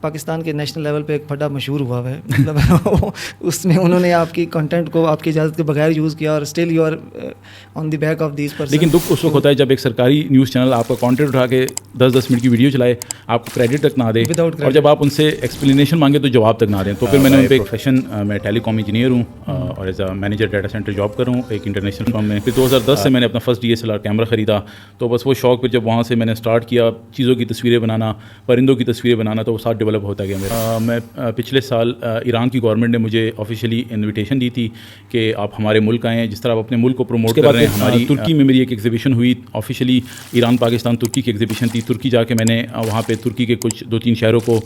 پاکستان کے national level پہ ایک پھٹا مشہور ہوا ہے, مطلب اس میں انہوں نے آپ کی کنٹینٹ کو آپ کی اجازت کے بغیر یوز کیا, اور still you are on the back of these person. لیکن دکھ اس وقت ہوتا ہے جب ایک سرکاری نیوز چینل آپ کا کانٹینٹ اٹھا کے 10-10 منٹ کی ویڈیو چلائے, آپ کو کریڈٹ تک نہ دے, اور جب آپ ان سے ایکسپلینیشن مانگے تو جواب تک نہ دیں. تو پھر میں نے ان پہ پروفیشن, میں ٹیلی کام انجینئر ہوں اور as a manager data centre job کر رہا ہوں ایک انٹرنیشنل فرم میں. پھر 2010 سے میں نے اپنا فرسٹ DSLR کیمرہ خریدا, تو بس وہ شوق پھر جب وہاں سے میں نے اسٹارٹ کیا چیزوں کی تصویریں بنانا, پرندوں کی تصویریں بنانا, تو وہ ساتھ ڈیولپ ہوتا گیا میرا. میں پچھلے سال ایران کی گورنمنٹ نے مجھے آفیشیلی انویٹیشن دی تھی کہ آپ ہمارے ملک آئیں, جس طرح آپ اپنے ملک کو پروموٹ کر رہے ہیں. ہماری ترکی میں میری ایک ایگزیبیشن ہوئی آفیشیلی, ایران پاکستان ترکی کی ایگزیبیشن تھی. ترکی جا کے میں نے وہاں پہ ترکی کے کچھ 2-3 شہروں کو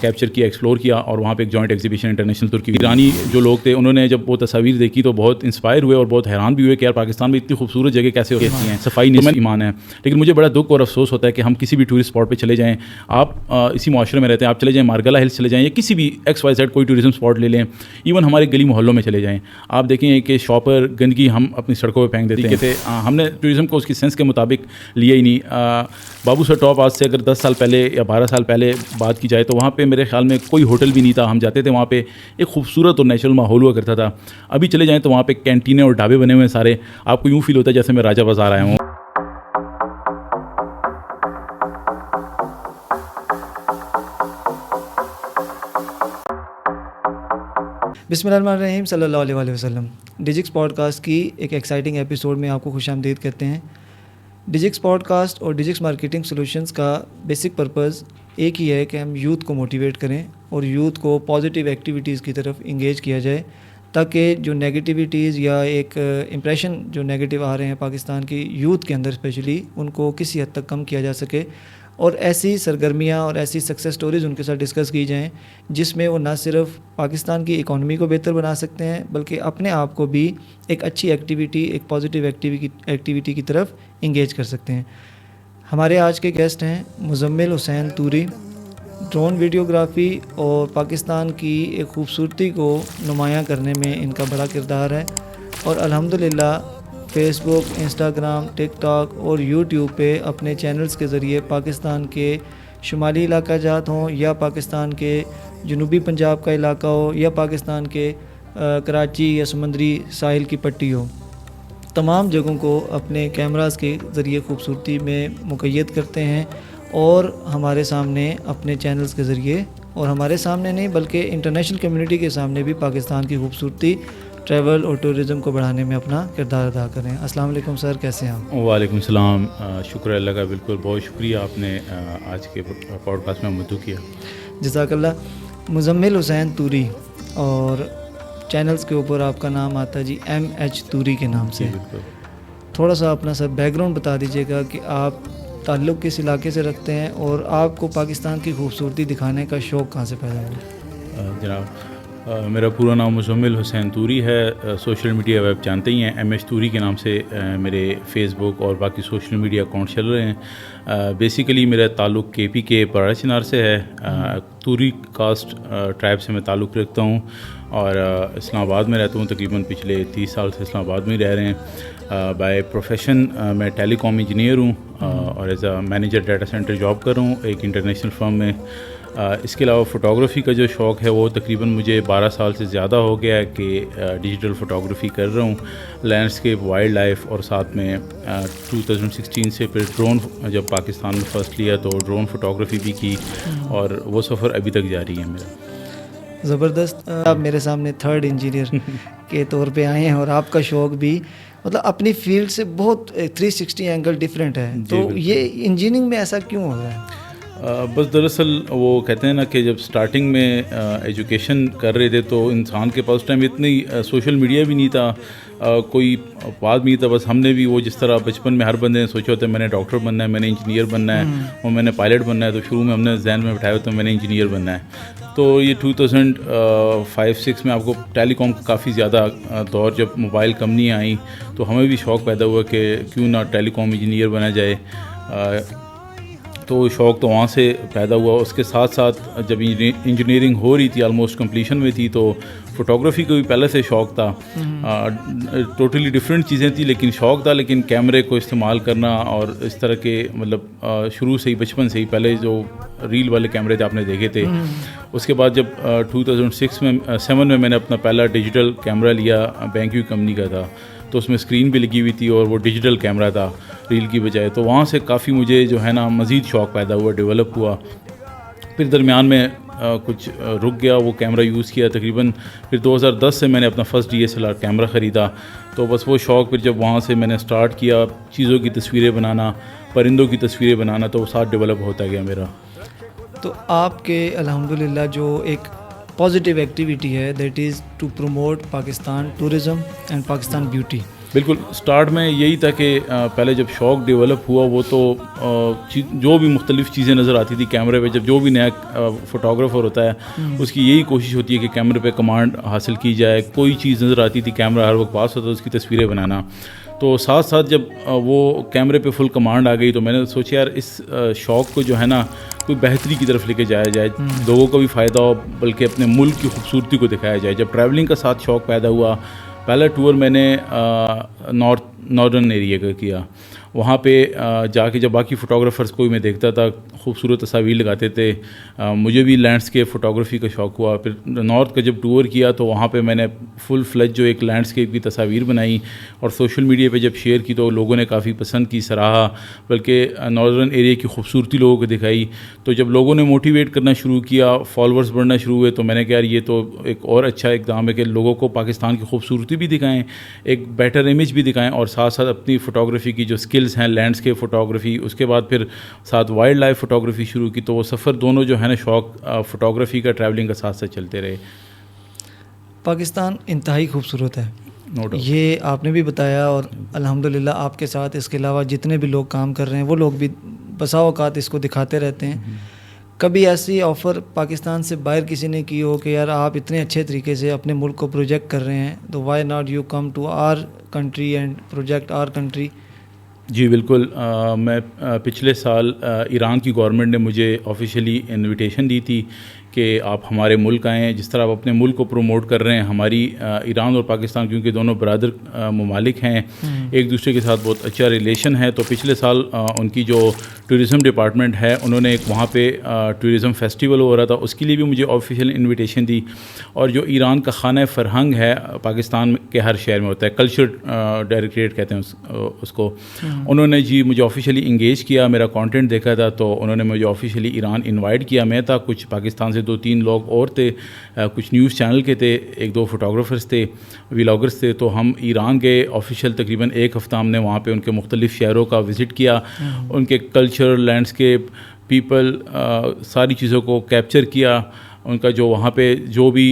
کیپچر کیا, ایکسپلور کیا, اور وہاں پہ ایک جوائنٹ ایگزیبیشن انٹرنیشنل ترکی. ایرانی جو لوگ تھے انہوں نے جب وہ تصاویر دیکھی تو بہت انسپائر ہوئے اور بہت حیران بھی ہوئے کہ یار پاکستان میں اتنی خوبصورت جگہ کیسے ہوتی ہیں, صفائی نصف ایمان ہے. لیکن مجھے بڑا دکھ اور افسوس ہوتا ہے کہ ہم کسی بھی ٹورسٹ اسپاٹ پہ چلے جائیں, آپ اسی معاشرے میں رہتے ہیں, آپ چلے جائیں مارگلا ہلز چلے جائیں یا کسی بھی XYZ کوئی ٹورزم اسپاٹ لے لیں, ایون ہمارے گلی محلوں میں چلے جائیں, آپ دیکھیں کہ شاپر گندگی ہم اپنی سڑکوں پہ پھینک دیتے تھے. ہم نے ٹورزم کو اس کی سینس کے مطابق لیا ہی نہیں. بابو سر ٹاپ آج سے اگر 10 سال پہلے یا 12 سال پہلے بات کی جائے تو وہاں پہ میرے خیال میں کوئی ہوٹل بھی نہیں تھا. ہم جاتے تھے وہاں پہ ایک خوبصورت اور نیچرل ماحول ہوا کرتا تھا. ابھی چلے جائیں تو وہاں پہ کینٹینیں اور ڈھابے بنے ہوئے ہیں سارے, آپ کو یوں فیل ہوتا ہے جیسے میں راجہ بازار آیا ہوں. بسم اللہ الرحمن الرحیم, صلی اللہ علیہ وآلہ وسلم. ڈیجکس پوڈ کاسٹ کی ایک ایکسائٹنگ ایپیسوڈ میں آپ کو خوش آمدید کرتے ہیں. ڈیجکس پوڈ کاسٹ اور ڈیجکس مارکیٹنگ سولوشنز کا بیسک پرپز ایک ہی ہے کہ ہم یوتھ کو موٹیویٹ کریں اور یوتھ کو پازیٹیو ایکٹیویٹیز کی طرف انگیج کیا جائے, تاکہ جو نیگیٹیویٹیز یا ایک امپریشن جو نیگیٹیو آ رہے ہیں پاکستان کی یوتھ کے اندر اسپیشلی, ان کو کسی حد تک کم کیا جا سکے, اور ایسی سرگرمیاں اور ایسی سکسیس سٹوریز ان کے ساتھ ڈسکس کی جائیں جس میں وہ نہ صرف پاکستان کی اکانومی کو بہتر بنا سکتے ہیں بلکہ اپنے آپ کو بھی ایک اچھی ایکٹیویٹی, ایک پازیٹیو ایکٹیویٹی کی طرف انگیج کر سکتے ہیں. ہمارے آج کے گیسٹ ہیں مزمل حسین توری. ڈرون ویڈیوگرافی اور پاکستان کی ایک خوبصورتی کو نمایاں کرنے میں ان کا بڑا کردار ہے, اور الحمدللہ فیس بک, انسٹاگرام, ٹک ٹاک اور یوٹیوب پہ اپنے چینلز کے ذریعے پاکستان کے شمالی علاقہ جات ہوں یا پاکستان کے جنوبی پنجاب کا علاقہ ہو یا پاکستان کے کراچی یا سمندری ساحل کی پٹی ہو, تمام جگہوں کو اپنے کیمراز کے ذریعے خوبصورتی میں مقید کرتے ہیں, اور ہمارے سامنے اپنے چینلز کے ذریعے, اور ہمارے سامنے نہیں بلکہ انٹرنیشنل کمیونٹی کے سامنے بھی پاکستان کی خوبصورتی, ٹریول اور ٹورزم کو بڑھانے میں اپنا کردار ادا کریں. السلام علیکم سر, کیسے ہیں آپ؟ وعلیکم السلام, شکر اللہ کا, بالکل بہت شکریہ آپ نے آج کے پوڈ کاسٹ میں مدعو کیا. جزاک اللہ. مزمل حسین توری, اور چینلز کے اوپر آپ کا نام آتا ہے جی MH توری کے نام سے. بالکل. تھوڑا سا اپنا سر بیک گراؤنڈ بتا دیجیے گا کہ آپ تعلق کس علاقے سے رکھتے ہیں اور آپ کو پاکستان کی خوبصورتی دکھانے کا شوق کہاں سے پیدا ہوا؟ جناب میرا پورا نام مزمل حسین توری ہے. سوشل میڈیا ویب جانتے ہی ہیں, MH توری کے نام سے میرے فیس بک اور باقی سوشل میڈیا اکاؤنٹ چل رہے ہیں. بیسیکلی میرا تعلق KP کے پراڑا چنار سے ہے. توری کاسٹ ٹرائب سے میں تعلق رکھتا ہوں اور اسلام آباد میں رہتا ہوں. تقریباً پچھلے 30 سال سے اسلام آباد میں ہی رہ رہے ہیں. بائی پروفیشن میں ٹیلی کام انجینئر ہوں اور as a manager data centre job کر رہا ہوں ایک انٹرنیشنل فرم میں. اس کے علاوہ فوٹوگرافی کا جو شوق ہے وہ تقریباً مجھے 12 سال سے زیادہ ہو گیا ہے کہ ڈیجیٹل فوٹوگرافی کر رہا ہوں, لینڈسکیپ, وائلڈ لائف, اور ساتھ میں 2016 سے پھر ڈرون جب پاکستان میں فرسٹ لیا تو ڈرون فوٹوگرافی بھی کی, اور وہ سفر ابھی تک جاری ہے میرا. زبردست. آپ میرے سامنے تھرڈ انجینئر کے طور پہ آئے ہیں, اور آپ کا شوق بھی مطلب اپنی فیلڈ سے بہت 360 اینگل ڈفرینٹ ہے, تو یہ انجینئرنگ میں ایسا کیوں ہو رہا ہے؟ بس دراصل وہ کہتے ہیں نا کہ جب سٹارٹنگ میں ایجوکیشن کر رہے تھے تو انسان کے پاس ٹائم اتنی سوشل میڈیا بھی نہیں تھا, کوئی بات نہیں تھا. بس ہم نے بھی وہ جس طرح بچپن میں ہر بندے نے سوچا ہوتا ہے میں نے ڈاکٹر بننا ہے, میں نے انجینئر بننا ہے, اور میں نے پائلٹ بننا ہے, تو شروع میں ہم نے ذہن میں بٹھایا ہوتا ہے میں نے انجینئر بننا ہے. تو یہ 2005-06 میں آپ کو ٹیلی کام کا کافی زیادہ دور, جب موبائل کمپنیاں آئیں تو ہمیں بھی شوق پیدا ہوا کہ کیوں نہ ٹیلی کام انجینئر بنا جائے. تو شوق تو وہاں سے پیدا ہوا. اس کے ساتھ ساتھ جب انجینئرنگ ہو رہی تھی, آلموسٹ کمپلیشن میں تھی, تو فوٹوگرافی کو بھی پہلے سے شوق تھا. ٹوٹلی ڈفرینٹ چیزیں تھیں لیکن شوق تھا. لیکن کیمرے کو استعمال کرنا اور اس طرح کے مطلب شروع سے ہی, بچپن سے ہی, پہلے جو ریل والے کیمرے تھے آپ نے دیکھے تھے. اس کے بعد جب 2007 میں نے اپنا پہلا ڈیجیٹل کیمرہ لیا, بینکیو کمپنی کا تھا, تو اس میں اسکرین بھی لگی ہوئی تھی اور وہ ڈیجیٹل کیمرہ تھا ریل کی بجائے. تو وہاں سے کافی مجھے جو ہے نا مزید شوق پیدا ہوا, ڈیولپ ہوا. پھر درمیان میں کچھ رک گیا وہ کیمرہ یوز کیا تقریباً. پھر 2010 سے میں نے اپنا فرسٹ DSLR کیمرہ خریدا. تو بس وہ شوق پھر جب وہاں سے میں نے اسٹارٹ کیا چیزوں کی تصویریں بنانا, پرندوں کی تصویریں بنانا, تو وہ ساتھ ڈیولپ ہوتا گیا میرا. تو آپ کے الحمدللہ جو ایک پازیٹیو ایکٹیویٹی ہے, that is to promote Pakistan tourism and Pakistan beauty. بالکل, اسٹارٹ میں یہی تھا کہ پہلے جب شوق ڈیولپ ہوا وہ تو جو بھی مختلف چیزیں نظر آتی تھی کیمرے پہ, جب جو بھی نیا فوٹوگرافر ہوتا ہے اس کی یہی کوشش ہوتی ہے کہ کیمرے پہ کمانڈ حاصل کی جائے. کوئی چیز نظر آتی تھی, کیمرہ ہر وقت پاس ہوتا ہے, اس کی تصویریں بنانا. تو ساتھ ساتھ جب وہ کیمرے پہ فل کمانڈ آ گئی تو میں نے سوچا یار اس شوق کو جو ہے نا کوئی بہتری کی طرف لے کے جایا جائے, لوگوں کو بھی فائدہ ہو بلکہ اپنے ملک کی خوبصورتی کو دکھایا جائے. جب ٹریولنگ کا ساتھ شوق پیدا ہوا, پہلا ٹور میں نے ناردرن ایریا کا کیا. وہاں پہ جا کے جب باقی فوٹوگرافرز کو بھی میں دیکھتا تھا خوبصورت تصاویر لگاتے تھے, مجھے بھی لینڈسکیپ فوٹوگرافی کا شوق ہوا. پھر نارتھ کا جب ٹور کیا تو وہاں پہ میں نے فل فلیج جو ایک لینڈسکیپ کی تصاویر بنائی اور سوشل میڈیا پہ جب شیئر کی تو لوگوں نے کافی پسند کی, سراہا, بلکہ ناردرن ایریا کی خوبصورتی لوگوں کو دکھائی. تو جب لوگوں نے موٹیویٹ کرنا شروع کیا, فالوورز بڑھنا شروع ہوئے, تو میں نے کہا یار یہ تو ایک اور اچھا اقدام ہے کہ لوگوں کو پاکستان کی خوبصورتی بھی دکھائیں, ایک بیٹر امیج بھی دکھائیں, اور ساتھ ساتھ اپنی فوٹوگرافی کی جو اسکلز ہیں, لینڈسکیپ فوٹوگرافی, اس کے بعد پھر ساتھ وائلڈ لائف فوٹوگرافی شروع کی. تو وہ سفر دونوں جو ہے نا شوق فوٹوگرافی کا, ٹریولنگ کا ساتھ ساتھ چلتے رہے. پاکستان انتہائی خوبصورت ہے, یہ آپ نے بھی بتایا, اور الحمدللہ آپ کے ساتھ اس کے علاوہ جتنے بھی لوگ کام کر رہے ہیں وہ لوگ بھی بسا اوقات اس کو دکھاتے رہتے ہیں. کبھی ایسی آفر پاکستان سے باہر کسی نے کی ہو کہ یار آپ اتنے اچھے طریقے سے اپنے ملک کو پروجیکٹ کر رہے ہیں, تو why not you come to our country and project our country? جی بالکل, میں پچھلے سال ایران کی گورنمنٹ نے مجھے آفیشیلی انویٹیشن دی تھی کہ آپ ہمارے ملک آئیں. جس طرح آپ اپنے ملک کو پروموٹ کر رہے ہیں, ہماری ایران اور پاکستان کیونکہ دونوں برادر ممالک ہیں, ایک دوسرے کے ساتھ بہت اچھا ریلیشن ہے. تو پچھلے سال ان کی جو ٹورزم ڈپارٹمنٹ ہے انہوں نے ایک وہاں پہ ٹورزم فیسٹیول ہو رہا تھا, اس کے لیے بھی مجھے آفیشیل انویٹیشن دی. اور جو ایران کا خانہ فرہنگ ہے پاکستان کے ہر شہر میں ہوتا ہے, کلچر ڈائریکٹریٹ کہتے ہیں اس کو, انہوں نے جی مجھے آفیشیلی انگیج کیا, میرا کانٹینٹ دیکھا تھا تو انہوں نے مجھے آفیشیلی ایران انوائٹ کیا. میں تھا, کچھ پاکستان سے 2-3 لوگ اور تھے, کچھ نیوز چینل کے تھے, 1-2 فوٹوگرافرز تھے, ولاگرز تھے. تو ہم ایران گئے آفیشیل, تقریباً ایک ہفتہ ہم نے وہاں پہ ان کے مختلف شہروں کا وزٹ کیا, ان کے کلچر, لینڈسکیپ, پیپل, ساری چیزوں کو کیپچر کیا. ان کا جو وہاں پہ جو بھی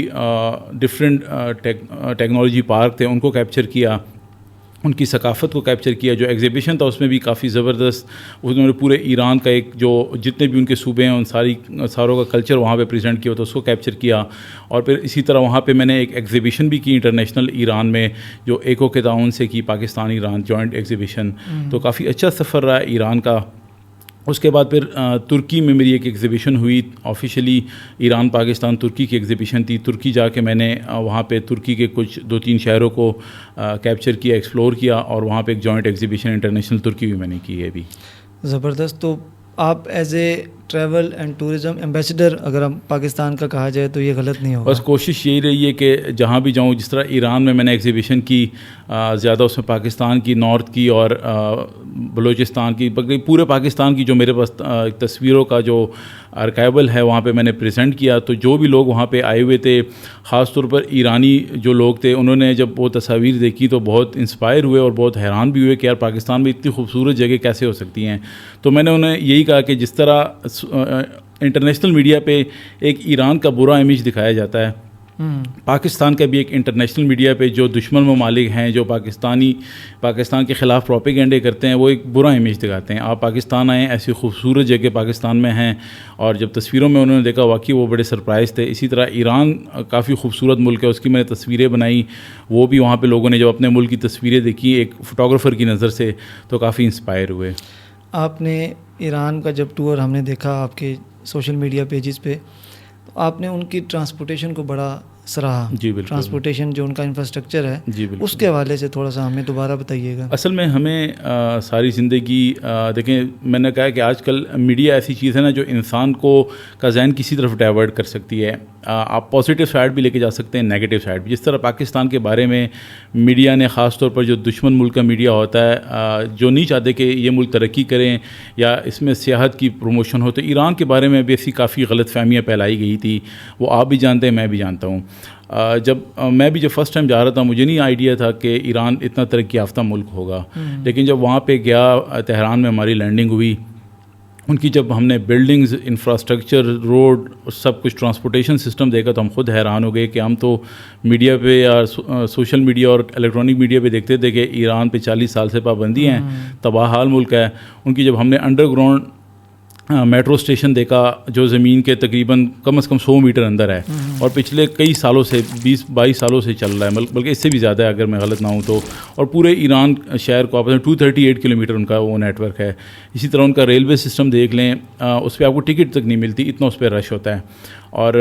ڈفرینٹ ٹیکنالوجی پارک تھے ان کو کیپچر کیا, ان کی ثقافت کو کیپچر کیا. جو ایگزیبیشن تھا اس میں بھی کافی زبردست, انہوں نے پورے ایران کا ایک جو جتنے بھی ان کے صوبے ہیں ان ساروں کا کلچر وہاں پہ پریزنٹ کیا, تو اس کو کیپچر کیا. اور پھر اسی طرح وہاں پہ میں نے ایک ایگزیبیشن بھی کی انٹرنیشنل ایران میں, جو ایکو کے تعاون سے کی, پاکستان ایران جوائنٹ ایگزیبیشن. تو کافی اچھا سفر رہا ایران کا. اس کے بعد پھر ترکی میں میری ایک ایگزیبیشن ہوئی, آفیشیلی ایران پاکستان ترکی کی ایگزیبیشن تھی. ترکی جا کے میں نے وہاں پہ ترکی کے کچھ 2-3 شہروں کو کیپچر کیا, ایکسپلور کیا, اور وہاں پہ ایک جوائنٹ ایگزیبیشن انٹرنیشنل ترکی بھی میں نے کی ہے ابھی. زبردست. تو آپ as a travel and tourism ambassador اگر ہم پاکستان کا کہا جائے تو یہ غلط نہیں ہوگا؟ بس کوشش یہی رہی ہے کہ جہاں بھی جاؤں, جس طرح ایران میں نے ایگزیبیشن کی, زیادہ اس میں پاکستان کی, نارتھ کی اور بلوچستان کی, پورے پاکستان کی جو میرے پاس تصویروں کا جو آرکائیول ہے وہاں پہ میں نے پریزنٹ کیا. تو جو بھی لوگ وہاں پہ آئے ہوئے تھے, خاص طور پر ایرانی جو لوگ تھے, انہوں نے جب وہ تصاویر دیکھی تو بہت انسپائر ہوئے اور بہت حیران بھی ہوئے کہ یار پاکستان میں اتنی خوبصورت جگہ کیسے ہو سکتی ہیں. تو میں نے انہیں یہی کہا کہ جس طرح انٹرنیشنل میڈیا پہ ایک ایران کا برا امیج دکھایا جاتا ہے, پاکستان کا بھی ایک انٹرنیشنل میڈیا پہ جو دشمن ممالک ہیں, جو پاکستان کے خلاف پروپیگنڈے کرتے ہیں, وہ ایک برا امیج دکھاتے ہیں. آپ پاکستان آئیں, ایسی خوبصورت جگہ پاکستان میں ہیں, اور جب تصویروں میں انہوں نے دیکھا واقعی وہ بڑے سرپرائز تھے. اسی طرح ایران کافی خوبصورت ملک ہے, اس کی میں نے تصویریں بنائی, وہ بھی وہاں پہ لوگوں نے جب اپنے ملک کی تصویریں دیکھی ایک فوٹوگرافر کی نظر سے تو کافی انسپائر ہوئے. آپ نے ایران کا جب ٹور ہم نے دیکھا آپ کے سوشل میڈیا پیجز پہ, تو آپ نے ان کی ٹرانسپورٹیشن کو بڑا سراہا. جی بالکل. ٹرانسپورٹیشن جو ان کا انفراسٹرکچر ہے, جی بالکل, اس کے حوالے سے تھوڑا سا ہمیں دوبارہ بتائیے گا. اصل میں ہمیں ساری زندگی دیکھیں, میں نے کہا کہ آج کل میڈیا ایسی چیز ہے نا جو انسان کو کا ذہن کسی طرف ڈائیورٹ کر سکتی ہے. آپ پازیٹیو سائڈ بھی لے کے جا سکتے ہیں, نیگیٹو سائڈ بھی. جس طرح پاکستان کے بارے میں میڈیا نے خاص طور پر جو دشمن ملک کا میڈیا ہوتا ہے, جو نہیں چاہتے کہ یہ ملک ترقی کریں یا اس میں سیاحت کی پروموشن ہو, تو ایران کے بارے میں بھی ایسی کافی غلط فہمیاں پھیلائی گئی تھی. وہ آپ بھی جانتے ہیں, میں بھی جانتا ہوں. جب میں بھی فرسٹ ٹائم جا رہا تھا, مجھے نہیں آئیڈیا تھا کہ ایران اتنا ترقی یافتہ ملک ہوگا. لیکن جب وہاں پہ گیا, تہران میں ہماری لینڈنگ ہوئی, ان کی جب ہم نے بلڈنگز, انفراسٹرکچر, روڈ, سب کچھ ٹرانسپورٹیشن سسٹم دیکھا تو ہم خود حیران ہو گئے کہ ہم تو میڈیا پہ یا سوشل میڈیا اور الیکٹرانک میڈیا پہ دیکھتے تھے کہ ایران پہ 40 سال سے پابندی ہیں, تباہ حال ملک ہے. ان کی جب ہم نے انڈر گراؤنڈ میٹرو اسٹیشن دیکھا جو زمین کے تقریباً کم از کم 100 میٹر اندر ہے, اور پچھلے کئی سالوں سے 20-22 سالوں سے چل رہا ہے, بلکہ اس سے بھی زیادہ ہے اگر میں غلط نہ ہوں تو. اور پورے ایران شہر کو آپ 238 کلومیٹر ان کا وہ نیٹ ورک ہے. اسی طرح ان کا ریلوے سسٹم دیکھ لیں, اس پہ آپ کو ٹکٹ تک نہیں ملتی, اتنا اس پہ رش ہوتا ہے. اور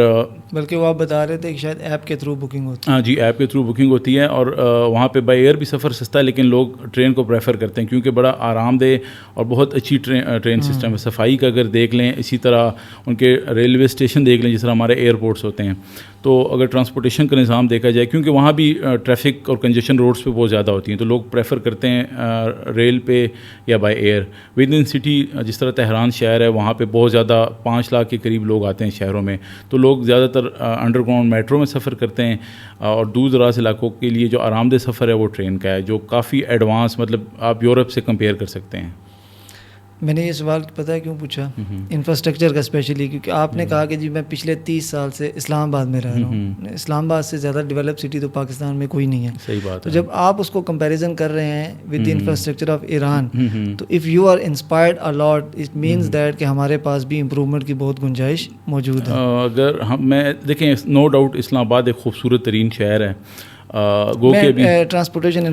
بلکہ وہ آپ بتا رہے تھے کہ شاید ایپ کے تھرو بکنگ ہوتی ہے. ہاں جی, ایپ کے تھرو بکنگ ہوتی ہے. اور وہاں پہ بائی ایئر بھی سفر سستا ہے, لیکن لوگ ٹرین کو پریفر کرتے ہیں کیونکہ بڑا آرام دہ اور بہت اچھی ٹرین سسٹم ہے. صفائی کا اگر دیکھ لیں, اسی طرح ان کے ریلوے اسٹیشن دیکھ لیں جس طرح ہمارے ایئرپورٹس ہوتے ہیں. تو اگر ٹرانسپورٹیشن کا نظام دیکھا جائے, کیونکہ وہاں بھی ٹریفک اور کنجیشن روڈس پہ بہت زیادہ ہوتی ہیں, تو لوگ پریفر کرتے ہیں ریل پہ یا by air. With in city جس طرح تہران شہر ہے, وہاں پہ بہت زیادہ 5 لاکھ کے قریب لوگ آتے ہیں شہروں میں, تو لوگ زیادہ تر انڈر گراؤنڈ میٹرو میں سفر کرتے ہیں. اور دور دراز علاقوں کے لیے جو آرام دہ سفر ہے وہ ٹرین کا ہے, جو کافی ایڈوانس, مطلب آپ یورپ سے کمپیئر کر سکتے ہیں. میں نے یہ سوال پتہ ہے کیوں پوچھا, انفراسٹرکچر کا اسپیشلی, کیونکہ آپ نے کہا کہ جی میں پچھلے 30 سال سے اسلام آباد میں رہ رہا ہوں. اسلام آباد سے زیادہ ڈیولپ سٹی تو پاکستان میں کوئی نہیں ہے. صحیح بات. تو جب آپ اس کو کمپیریزن کر رہے ہیں with the infrastructure of Iran, تو if you are inspired a lot, it means that کہ ہمارے پاس بھی امپروومنٹ کی بہت گنجائش موجود ہے. اگر میں دیکھیں, نو ڈاؤٹ اسلام آباد ایک خوبصورت ترین شہر ہے. گو کہ ابھی ٹرانسپورٹیشن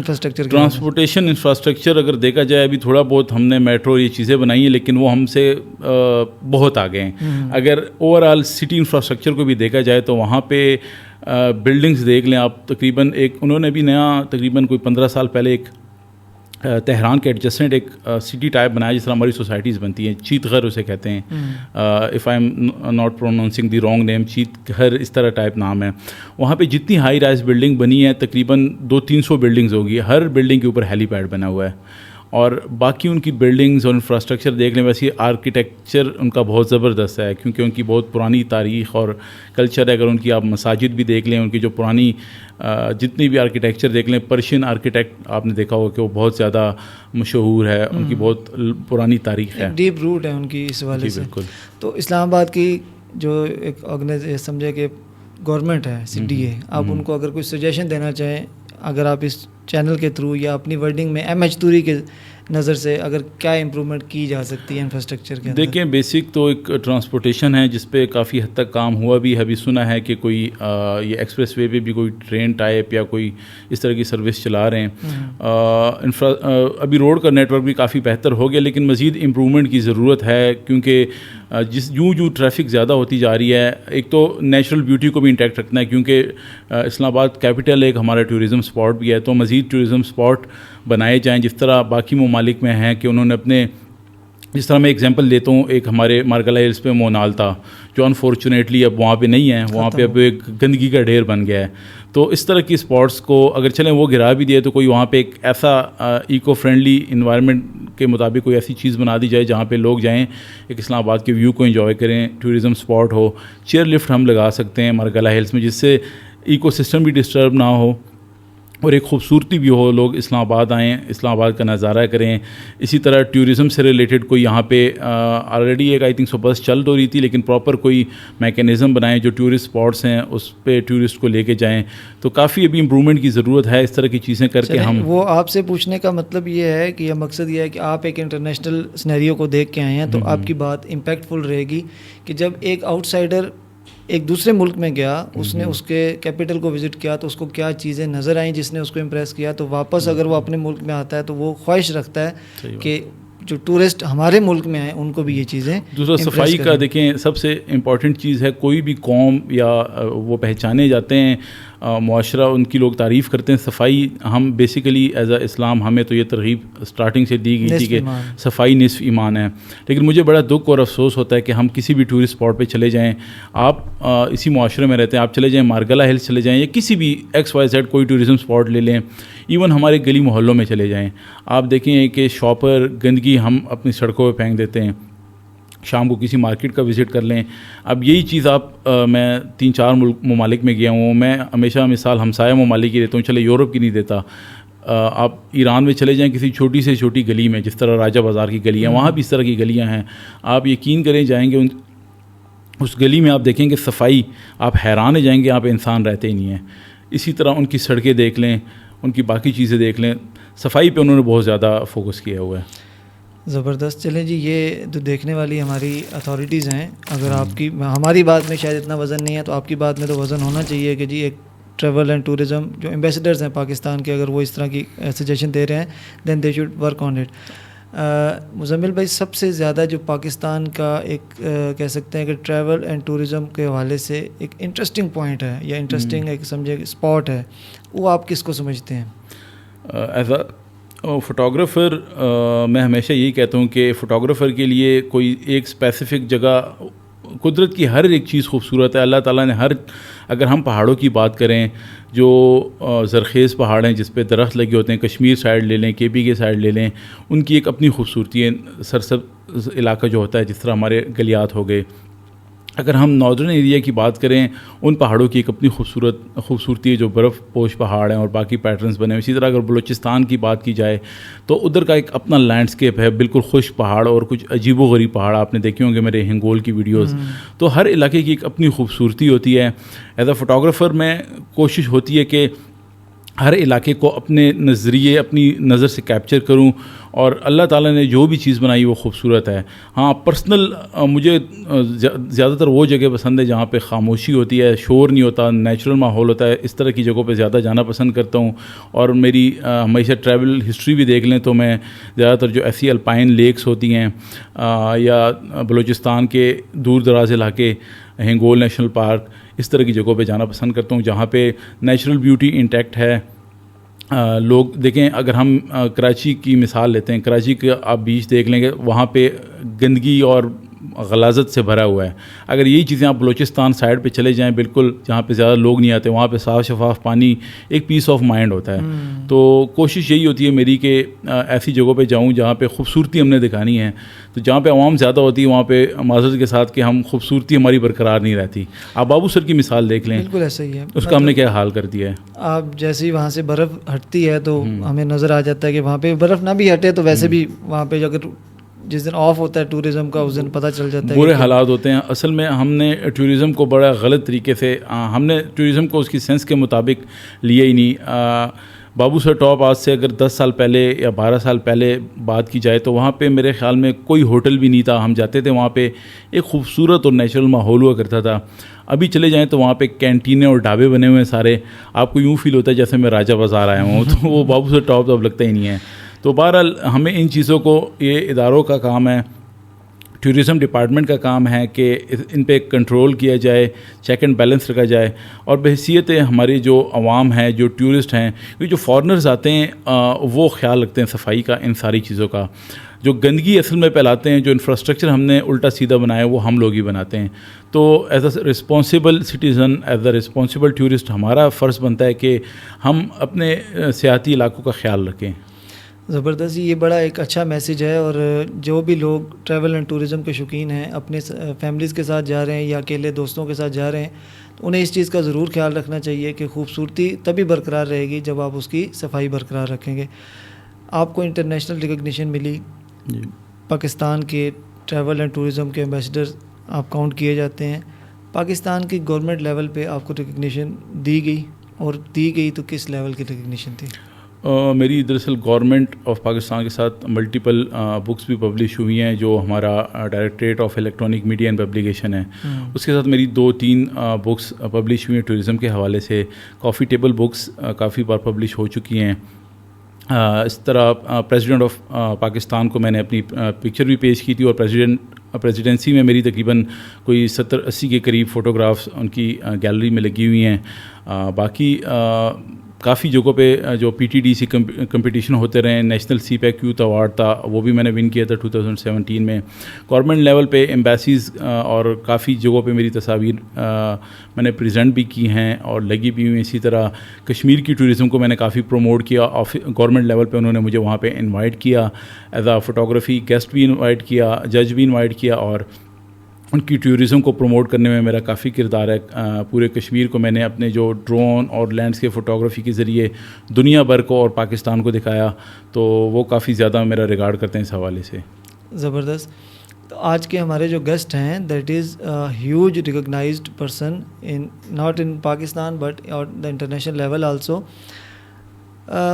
انفراسٹرکچر اگر دیکھا جائے, ابھی تھوڑا بہت ہم نے میٹرو یہ چیزیں بنائی ہیں, لیکن وہ ہم سے بہت آگے ہیں. اگر اوور آل سٹی انفراسٹرکچر کو بھی دیکھا جائے تو وہاں پہ بلڈنگز دیکھ لیں آپ, تقریباً ایک انہوں نے بھی نیا تقریباً کوئی 15 سال پہلے ایک تہران کے ایڈجسٹنٹ ایک سٹی ٹائپ بنایا, جس طرح ہماری سوسائٹیز بنتی ہیں. چیت گھر اسے کہتے ہیں, if I am not pronouncing the wrong name, چیت گھر اس طرح ٹائپ نام ہے. وہاں پہ جتنی ہائی رائز بلڈنگ بنی ہے, تقریباً 200-300 بلڈنگز ہوگی. ہر بلڈنگ کے اوپر ہیلی پیڈ بنا ہوا ہے. اور باقی ان کی بلڈنگز اور انفراسٹرکچر دیکھ لیں, ویسے آرکیٹیکچر ان کا بہت زبردست ہے, کیونکہ ان کی بہت پرانی تاریخ اور کلچر ہے. اگر ان کی آپ مساجد بھی دیکھ لیں, ان کی جو پرانی جتنی بھی آرکیٹیکچر دیکھ لیں, پرشین آرکیٹیکٹ آپ نے دیکھا ہوگا کہ وہ بہت زیادہ مشہور ہے, ان کی بہت پرانی تاریخ ہے, ڈیپ روٹ ہے ان کی اس حوالے سے. بالکل. تو اسلام آباد کی جو ایک آرگنائزیشن سمجھے کہ گورنمنٹ ہے, سٹی ہے, آپ ان کو اگر کوئی سجیشن دینا چاہیں, اگر آپ اس چینل کے تھرو یا اپنی ورڈنگ میں ایم ایچ توری کے نظر سے اگر کیا امپرومنٹ کی جا سکتی ہے انفراسٹرکچر کے اندر؟ دیکھیں, بیسک تو ایک ٹرانسپورٹیشن ہے جس پہ کافی حد تک کام ہوا بھی ہے. ابھی سنا ہے کہ کوئی یہ ایکسپریس وے پہ بھی کوئی ٹرین ٹائپ یا کوئی اس طرح کی سروس چلا رہے ہیں. ابھی روڈ کا نیٹ ورک بھی کافی بہتر ہو گیا, لیکن مزید امپرومنٹ کی ضرورت ہے, کیونکہ جو ٹریفک زیادہ ہوتی جا رہی ہے. ایک تو نیچرل بیوٹی کو بھی انٹیکٹ رکھنا ہے, کیونکہ اسلام آباد کیپٹل ایک ہمارا ٹورزم اسپاٹ بھی ہے, تو مزید ٹورزم اسپاٹ بنائے جائیں جس طرح باقی ممالک میں ہیں کہ انہوں نے اپنے, جس طرح میں ایگزامپل دیتا ہوں, ایک ہمارے مارگلا ہلز پہ مونال تھا جو انفارچونیٹلی اب وہاں پہ نہیں ہے, وہاں پہ اب ایک گندگی کا ڈھیر بن گیا ہے. تو اس طرح کی اسپاٹس کو اگر چلیں وہ گرا بھی دیے تو کوئی وہاں پہ ایک ایسا ایکو فرینڈلی انوائرمنٹ کے مطابق کوئی ایسی چیز بنا دی جائے جہاں پہ لوگ جائیں, ایک اسلام آباد کے ویو کو انجوائے کریں, ٹورزم اسپاٹ ہو. چیئر لفٹ ہم لگا سکتے ہیں مارگلا ہلز میں, جس سے ایکو سسٹم بھی ڈسٹرب نہ ہو اور ایک خوبصورتی بھی ہو, لوگ اسلام آباد آئیں, اسلام آباد کا نظارہ کریں. اسی طرح ٹورزم سے ریلیٹڈ کوئی یہاں پہ آلریڈی ایک آئی تھنک سو بس چل تو رہی تھی, لیکن پراپر کوئی میکینزم بنائیں جو ٹورسٹ اسپاٹس ہیں اس پہ ٹورسٹ کو لے کے جائیں. تو کافی ابھی امپرومنٹ کی ضرورت ہے, اس طرح کی چیزیں کر کے ہم. وہ آپ سے پوچھنے کا مطلب یہ ہے کہ یہ مقصد یہ ہے کہ آپ ایک انٹرنیشنل سینیریو کو دیکھ کے آئے ہیں, تو آپ کی بات امپیکٹفل رہے گی کہ جب ایک آؤٹ سائڈر ایک دوسرے ملک میں گیا, اس نے اس کے کیپٹل کو وزٹ کیا, تو اس کو کیا چیزیں نظر آئیں جس نے اس کو امپریس کیا, تو واپس اگر وہ اپنے ملک میں آتا ہے تو وہ خواہش رکھتا ہے کہ جو ٹورسٹ ہمارے ملک میں آئے ان کو بھی یہ چیزیں. دوسرا صفائی کا دیکھیں سب سے امپورٹنٹ چیز ہے, کوئی بھی قوم یا وہ پہچانے جاتے ہیں, معاشرہ ان کی لوگ تعریف کرتے ہیں. صفائی ہم بیسیکلی ایز اے اسلام ہمیں تو یہ ترغیب اسٹارٹنگ سے دی گئی تھی کہ صفائی نصف ایمان ہے. لیکن مجھے بڑا دکھ اور افسوس ہوتا ہے کہ ہم کسی بھی ٹورسٹ اسپاٹ پہ چلے جائیں, آپ اسی معاشرے میں رہتے ہیں, آپ چلے جائیں مارگلا ہلز چلے جائیں یا کسی بھی XYZ کوئی ٹورزم اسپاٹ لے لیں, ایون ہمارے گلی محلوں میں چلے جائیں, آپ دیکھیں کہ شاپر گندگی ہم اپنی سڑکوں پہ پھینک دیتے ہیں. شام کو کسی مارکیٹ کا وزٹ کر لیں. اب یہی چیز آپ میں 3-4 ممالک میں گیا ہوں, میں ہمیشہ مثال ہمسایہ ممالک کی دیتا ہوں, چلے یورپ کی نہیں دیتا. آپ ایران میں چلے جائیں کسی چھوٹی سے چھوٹی گلی میں, جس طرح راجہ بازار کی گلیاں, وہاں بھی اس طرح کی گلیاں ہیں. آپ یقین کریں جائیں گے اس گلی میں, آپ دیکھیں گے صفائی, آپ حیران ہو جائیں گے, آپ انسان رہتے ہی نہیں ہیں. اسی طرح ان کی سڑکیں دیکھ لیں, ان کی باقی چیزیں دیکھ لیں, صفائی پہ انہوں نے بہت زیادہ فوکس کیا ہوا ہے. زبردست. چلیں جی, یہ جو دیکھنے والی ہماری اتھارٹیز ہیں, اگر آپ کی ہماری بات میں شاید اتنا وزن نہیں ہے تو آپ کی بات میں تو وزن ہونا چاہیے کہ جی ایک ٹریول اینڈ ٹورزم جو ایمبیسڈرز ہیں پاکستان کے, اگر وہ اس طرح کی سجیشن دے رہے ہیں then they should work on it. Muzammil بھائی, سب سے زیادہ جو پاکستان کا ایک کہہ سکتے ہیں کہ ٹریول اینڈ ٹورزم کے حوالے سے ایک انٹرسٹنگ پوائنٹ ہے یا انٹرسٹنگ ایک سمجھے اسپاٹ ہے, وہ آپ کس کو سمجھتے ہیں؟ ایز اے فوٹوگرافر میں ہمیشہ یہی کہتا ہوں کہ فوٹوگرافر کے لیے کوئی ایک اسپیسیفک جگہ, قدرت کی ہر ایک چیز خوبصورت ہے. اللہ تعالیٰ نے اگر ہم پہاڑوں کی بات کریں, جو زرخیز پہاڑ ہیں جس پہ درخت لگے ہوتے ہیں, کشمیر سائڈ لے لیں, KP کے سائڈ لے لیں, ان کی ایک اپنی خوبصورتی ہے. سرسبز علاقہ جو ہوتا ہے, جس طرح ہمارے گلیات ہو گئے. اگر ہم ناردرن ایریا کی بات کریں, ان پہاڑوں کی ایک اپنی خوبصورتی ہے, جو برف پوش پہاڑ ہیں اور باقی پیٹرنز بنے ہیں. اسی طرح اگر بلوچستان کی بات کی جائے تو ادھر کا ایک اپنا لینڈسکیپ ہے, بالکل خشک پہاڑ اور کچھ عجیب و غریب پہاڑ. آپ نے دیکھے ہوں گے میرے ہنگول کی ویڈیوز. تو ہر علاقے کی ایک اپنی خوبصورتی ہوتی ہے. ایز اے فوٹوگرافر میں کوشش ہوتی ہے کہ ہر علاقے کو اپنے نظریے, اپنی نظر سے کیپچر کروں, اور اللہ تعالیٰ نے جو بھی چیز بنائی وہ خوبصورت ہے. ہاں, پرسنل مجھے زیادہ تر وہ جگہ پسند ہے جہاں پہ خاموشی ہوتی ہے, شور نہیں ہوتا, نیچرل ماحول ہوتا ہے. اس طرح کی جگہوں پہ زیادہ جانا پسند کرتا ہوں. اور میری ہمیشہ ٹریول ہسٹری بھی دیکھ لیں تو میں زیادہ تر جو ایسی الپائن لیکس ہوتی ہیں یا بلوچستان کے دور دراز علاقے, ہنگول نیشنل پارک, اس طرح کی جگہوں پہ جانا پسند کرتا ہوں جہاں پہ نیچرل بیوٹی انٹیکٹ ہے. لوگ دیکھیں, اگر ہم کراچی کی مثال لیتے ہیں, کراچی کے آپ بیچ دیکھ لیں گے, وہاں پہ گندگی اور غلاظت سے بھرا ہوا ہے. اگر یہی چیزیں آپ بلوچستان سائڈ پہ چلے جائیں, بالکل جہاں پہ زیادہ لوگ نہیں آتے, وہاں پہ صاف شفاف پانی, ایک پیس آف مائنڈ ہوتا ہے. تو کوشش یہی ہوتی ہے میری کہ ایسی جگہوں پہ جاؤں جہاں پہ خوبصورتی ہم نے دکھانی ہے. تو جہاں پہ عوام زیادہ ہوتی ہے وہاں پہ معذرت کے ساتھ کہ ہم خوبصورتی ہماری برقرار نہیں رہتی. آپ بابو سر کی مثال دیکھ لیں, بالکل ایسا ہی ہے. اس کا ہم نے کیا حال کر دیا ہے. آپ جیسے ہی وہاں سے برف ہٹتی ہے تو ہمیں نظر آ جاتا ہے کہ وہاں پہ برف نہ بھی ہٹے تو ویسے بھی وہاں پہ اگر جس دن آف ہوتا ہے ٹورزم کا, اس دن پتہ چل جاتا ہے برے حالات ہوتے ہیں. اصل میں ہم نے ٹورزم کو بڑا غلط طریقے سے, ہم نے ٹورزم کو اس کی سینس کے مطابق لیا ہی نہیں. بابو سر ٹاپ آج سے اگر 10 سال پہلے یا 12 سال پہلے بات کی جائے تو وہاں پہ میرے خیال میں کوئی ہوٹل بھی نہیں تھا. ہم جاتے تھے وہاں پہ ایک خوبصورت اور نیچرل ماحول ہوا کرتا تھا. ابھی چلے جائیں تو وہاں پہ کینٹینیں اور ڈھابے بنے ہوئے ہیں سارے, آپ کو یوں فیل ہوتا ہے جیسے میں راجہ بازار آیا ہوں. تو وہ بابو سر ٹاپ تو اب لگتا ہی نہیں ہے. تو بہرحال ہمیں ان چیزوں کو, یہ اداروں کا کام ہے, ٹورزم ڈپارٹمنٹ کا کام ہے کہ ان پہ کنٹرول کیا جائے, چیک اینڈ بیلنس رکھا جائے. اور بحیثیت ہماری جو عوام ہے, جو ٹورسٹ ہیں, کیونکہ جو فارنرز آتے ہیں وہ خیال رکھتے ہیں صفائی کا, ان ساری چیزوں کا. جو گندگی اصل میں پھیلاتے ہیں, جو انفراسٹرکچر ہم نے الٹا سیدھا بنایا وہ ہم لوگ ہی بناتے ہیں. تو as a responsible citizen, as a responsible tourist, ہمارا فرض بنتا ہے کہ ہم اپنے سیاحتی علاقوں کا خیال رکھیں. زبردست. یہ بڑا ایک اچھا میسیج ہے. اور جو بھی لوگ ٹریول اینڈ ٹورزم کے شوقین ہیں, اپنے فیملیز کے ساتھ جا رہے ہیں یا اکیلے دوستوں کے ساتھ جا رہے ہیں, تو انہیں اس چیز کا ضرور خیال رکھنا چاہیے کہ خوبصورتی تبھی برقرار رہے گی جب آپ اس کی صفائی برقرار رکھیں گے. آپ کو انٹرنیشنل ریکگنیشن ملی, پاکستان کے ٹریول اینڈ ٹورزم کے ایمبیسڈر آپ کاؤنٹ کیے جاتے ہیں. پاکستان کی گورنمنٹ لیول پہ آپ کو ریکگنیشن دی گئی, اور دی گئی تو کس لیول کی ریکگنیشن تھی؟ میری دراصل گورنمنٹ آف پاکستان کے ساتھ ملٹیپل بکس بھی پبلش ہوئی ہیں, جو ہمارا directorate of electronic media and publication ہے, اس کے ساتھ میری 2-3 بکس پبلش ہوئی ہیں ٹورزم کے حوالے سے. کافی ٹیبل بکس کافی بار پبلش ہو چکی ہیں. اس طرح پریزیڈنٹ آف پاکستان کو میں نے اپنی پکچر بھی پیش کی تھی, اور پریزیڈنسی میں میری تقریباً کوئی 70-80 کے قریب فوٹوگرافس ان کی گیلری میں لگی ہوئی ہیں. باقی کافی جگہوں پہ جو P T D C competition ہوتے رہے ہیں, national CPEC youth award تھا وہ بھی میں نے ون کیا تھا 2017 میں. گورنمنٹ لیول پہ ایمبیسیز اور کافی جگہوں پہ میری تصاویر میں نے پریزنٹ بھی کی ہیں اور لگی بھی ہوئی. اسی طرح کشمیر کی ٹورزم کو میں نے کافی پروموٹ کیا. گورنمنٹ لیول پہ انہوں نے مجھے وہاں پہ انوائٹ کیا ایز اے فوٹوگرافی گیسٹ بھی انوائٹ کیا, جج بھی انوائٹ کیا, اور ان کی ٹورزم کو پروموٹ کرنے میں میرا کافی کردار ہے. پورے کشمیر کو میں نے اپنے جو ڈرون اور لینڈسکیپ فوٹوگرافی کے ذریعے دنیا بھر کو اور پاکستان کو دکھایا, تو وہ کافی زیادہ میرا ریگارڈ کرتے ہیں اس حوالے سے. زبردست. تو آج کے ہمارے جو گیسٹ ہیں that is huge recognised person in not in Pakistan but on the international level also.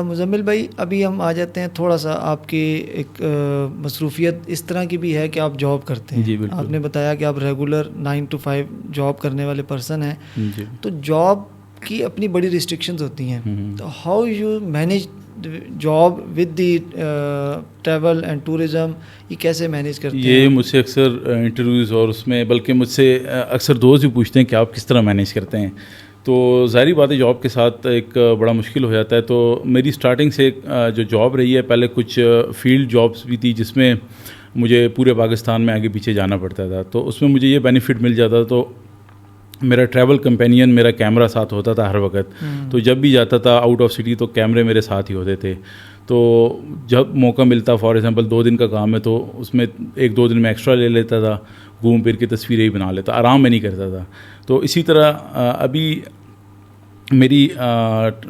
Muzammil بھائی, ابھی ہم آ جاتے ہیں تھوڑا سا آپ کی ایک مصروفیت اس طرح کی بھی ہے کہ آپ جاب کرتے ہیں. جی بالکل. آپ نے بتایا کہ آپ ریگولر 9 to 5 جاب کرنے والے پرسن ہیں. جی. تو جاب کی اپنی بڑی ریسٹرکشنز ہوتی ہیں, تو how you manage job with the travel and tourism, یہ کیسے مینیج کرتے ہیں؟ یہ مجھ سے اکثر انٹرویوز اور اس میں بلکہ مجھ سے اکثر دوست بھی پوچھتے ہیں کہ آپ کس طرح مینیج کرتے ہیں. تو ظاہری بات ہے جاب کے ساتھ ایک بڑا مشکل ہو جاتا ہے. تو میری سٹارٹنگ سے جو جاب رہی ہے, پہلے کچھ فیلڈ جابس بھی تھی جس میں مجھے پورے پاکستان میں آگے پیچھے جانا پڑتا تھا. تو اس میں مجھے یہ بینیفٹ مل جاتا تھا, تو میرا ٹریول کمپینین میرا کیمرہ ساتھ ہوتا تھا ہر وقت. تو جب بھی جاتا تھا آؤٹ آف سٹی تو کیمرے میرے ساتھ ہی ہوتے تھے. تو جب موقع ملتا, فار ایگزامپل 2 دن کا کام ہے تو اس میں 1-2 دن میں ایکسٹرا لے لیتا تھا, گھوم پھر کے تصویریں ہی بنا لیتا, آرام میں نہیں کرتا تھا. تو اسی طرح ابھی میری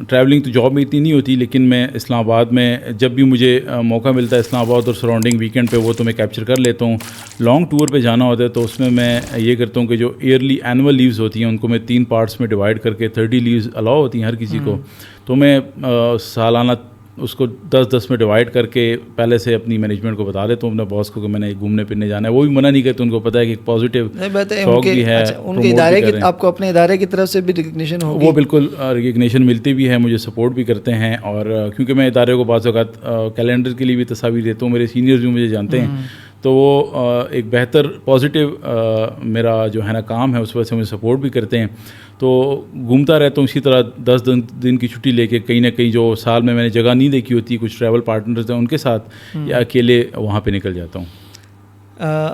ٹریولنگ تو جاب میں اتنی نہیں ہوتی, لیکن میں اسلام آباد میں جب بھی مجھے موقع ملتا ہے اسلام آباد اور سراؤنڈنگ ویکینڈ پہ وہ تو میں کیپچر کر لیتا ہوں. لانگ ٹور پہ جانا ہوتا ہے تو اس میں یہ کرتا ہوں کہ جو ایئرلی اینول لیوز ہوتی ہیں ان کو میں 3 پارٹس میں ڈیوائڈ کر کے 30 لیوز الاؤ ہوتی ہیں ہر کسی کو, تو میں سالانہ اس کو 10-10 میں ڈیوائڈ کر کے پہلے سے اپنی مینجمنٹ کو بتا دیتا ہوں اپنے باس کو کہ میں نے گھومنے پھرنے جانا ہے. وہ بھی منع نہیں کرتے, ان کو پتہ ہے کہ ایک پازیٹیو شوق بھی ہے. ان کے ادارے کی, آپ کو اپنے ادارے کی طرف سے بھی ریکگنیشن ہوگی؟ وہ بالکل ریکگنیشن ملتی بھی ہے, مجھے سپورٹ بھی کرتے ہیں. اور کیونکہ میں ادارے کو بعض اوقات کیلنڈر کے لیے بھی تصاویر دیتا ہوں, میرے سینئرز بھی مجھے جانتے ہیں, تو وہ ایک بہتر پازیٹیو میرا جو ہے نا کام ہے اس وجہ سے مجھے سپورٹ بھی کرتے ہیں. تو گھومتا رہتا ہوں اسی طرح 10 دن کی چھٹی لے کے کہیں نہ کہیں جو سال میں نے جگہ نہیں دیکھی ہوتی, کچھ ٹریول پارٹنرز ہیں ان کے ساتھ یا اکیلے وہاں پہ نکل جاتا ہوں.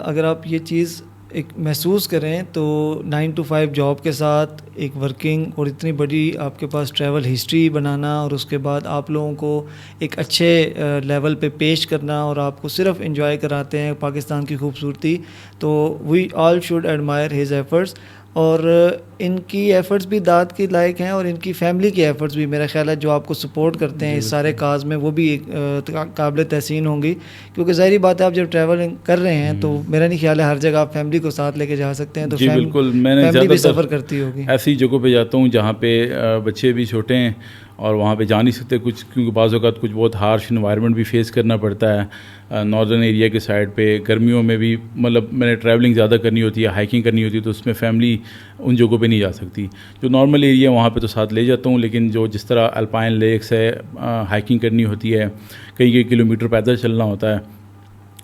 اگر آپ یہ چیز ایک محسوس کریں تو 9 to 5 جاب کے ساتھ ایک ورکنگ اور اتنی بڑی آپ کے پاس ٹریول ہسٹری بنانا, اور اس کے بعد آپ لوگوں کو ایک اچھے لیول پہ پیش کرنا, اور آپ کو صرف انجوائے کراتے ہیں پاکستان کی خوبصورتی, تو we all should admire his efforts. اور ان کی ایفرٹس بھی داد کے لائق ہیں, اور ان کی فیملی کی ایفرٹس بھی میرا خیال ہے جو آپ کو سپورٹ کرتے ہیں اس سارے کاز میں, وہ بھی قابل تحسین ہوں گی. کیونکہ ظاہری بات ہے آپ جب ٹریولنگ کر رہے ہیں تو میرا نہیں خیال ہے ہر جگہ آپ فیملی کو ساتھ لے کے جا سکتے ہیں. تو جی بالکل, میں نے فیملی بھی سفر کرتی ہوگی. ایسی جگہوں پہ جاتا ہوں جہاں پہ بچے بھی چھوٹے ہیں اور وہاں پہ جا نہیں سکتے کچھ, کیونکہ بعض اوقات کچھ بہت ہارش انوائرمنٹ بھی فیس کرنا پڑتا ہے. ناردرن ایریا کے سائڈ پہ گرمیوں میں بھی مطلب میں نے ٹریولنگ زیادہ کرنی ہوتی ہے, ہائیکنگ کرنی ہوتی ہے, تو اس میں فیملی ان جگہوں پہ نہیں جا سکتی. جو نارمل ایریا وہاں پہ تو ساتھ لے جاتا ہوں, لیکن جو جس طرح الپائن لیکس ہے, ہائیکنگ کرنی ہوتی ہے, کئی کلومیٹر پیدل چلنا ہوتا ہے,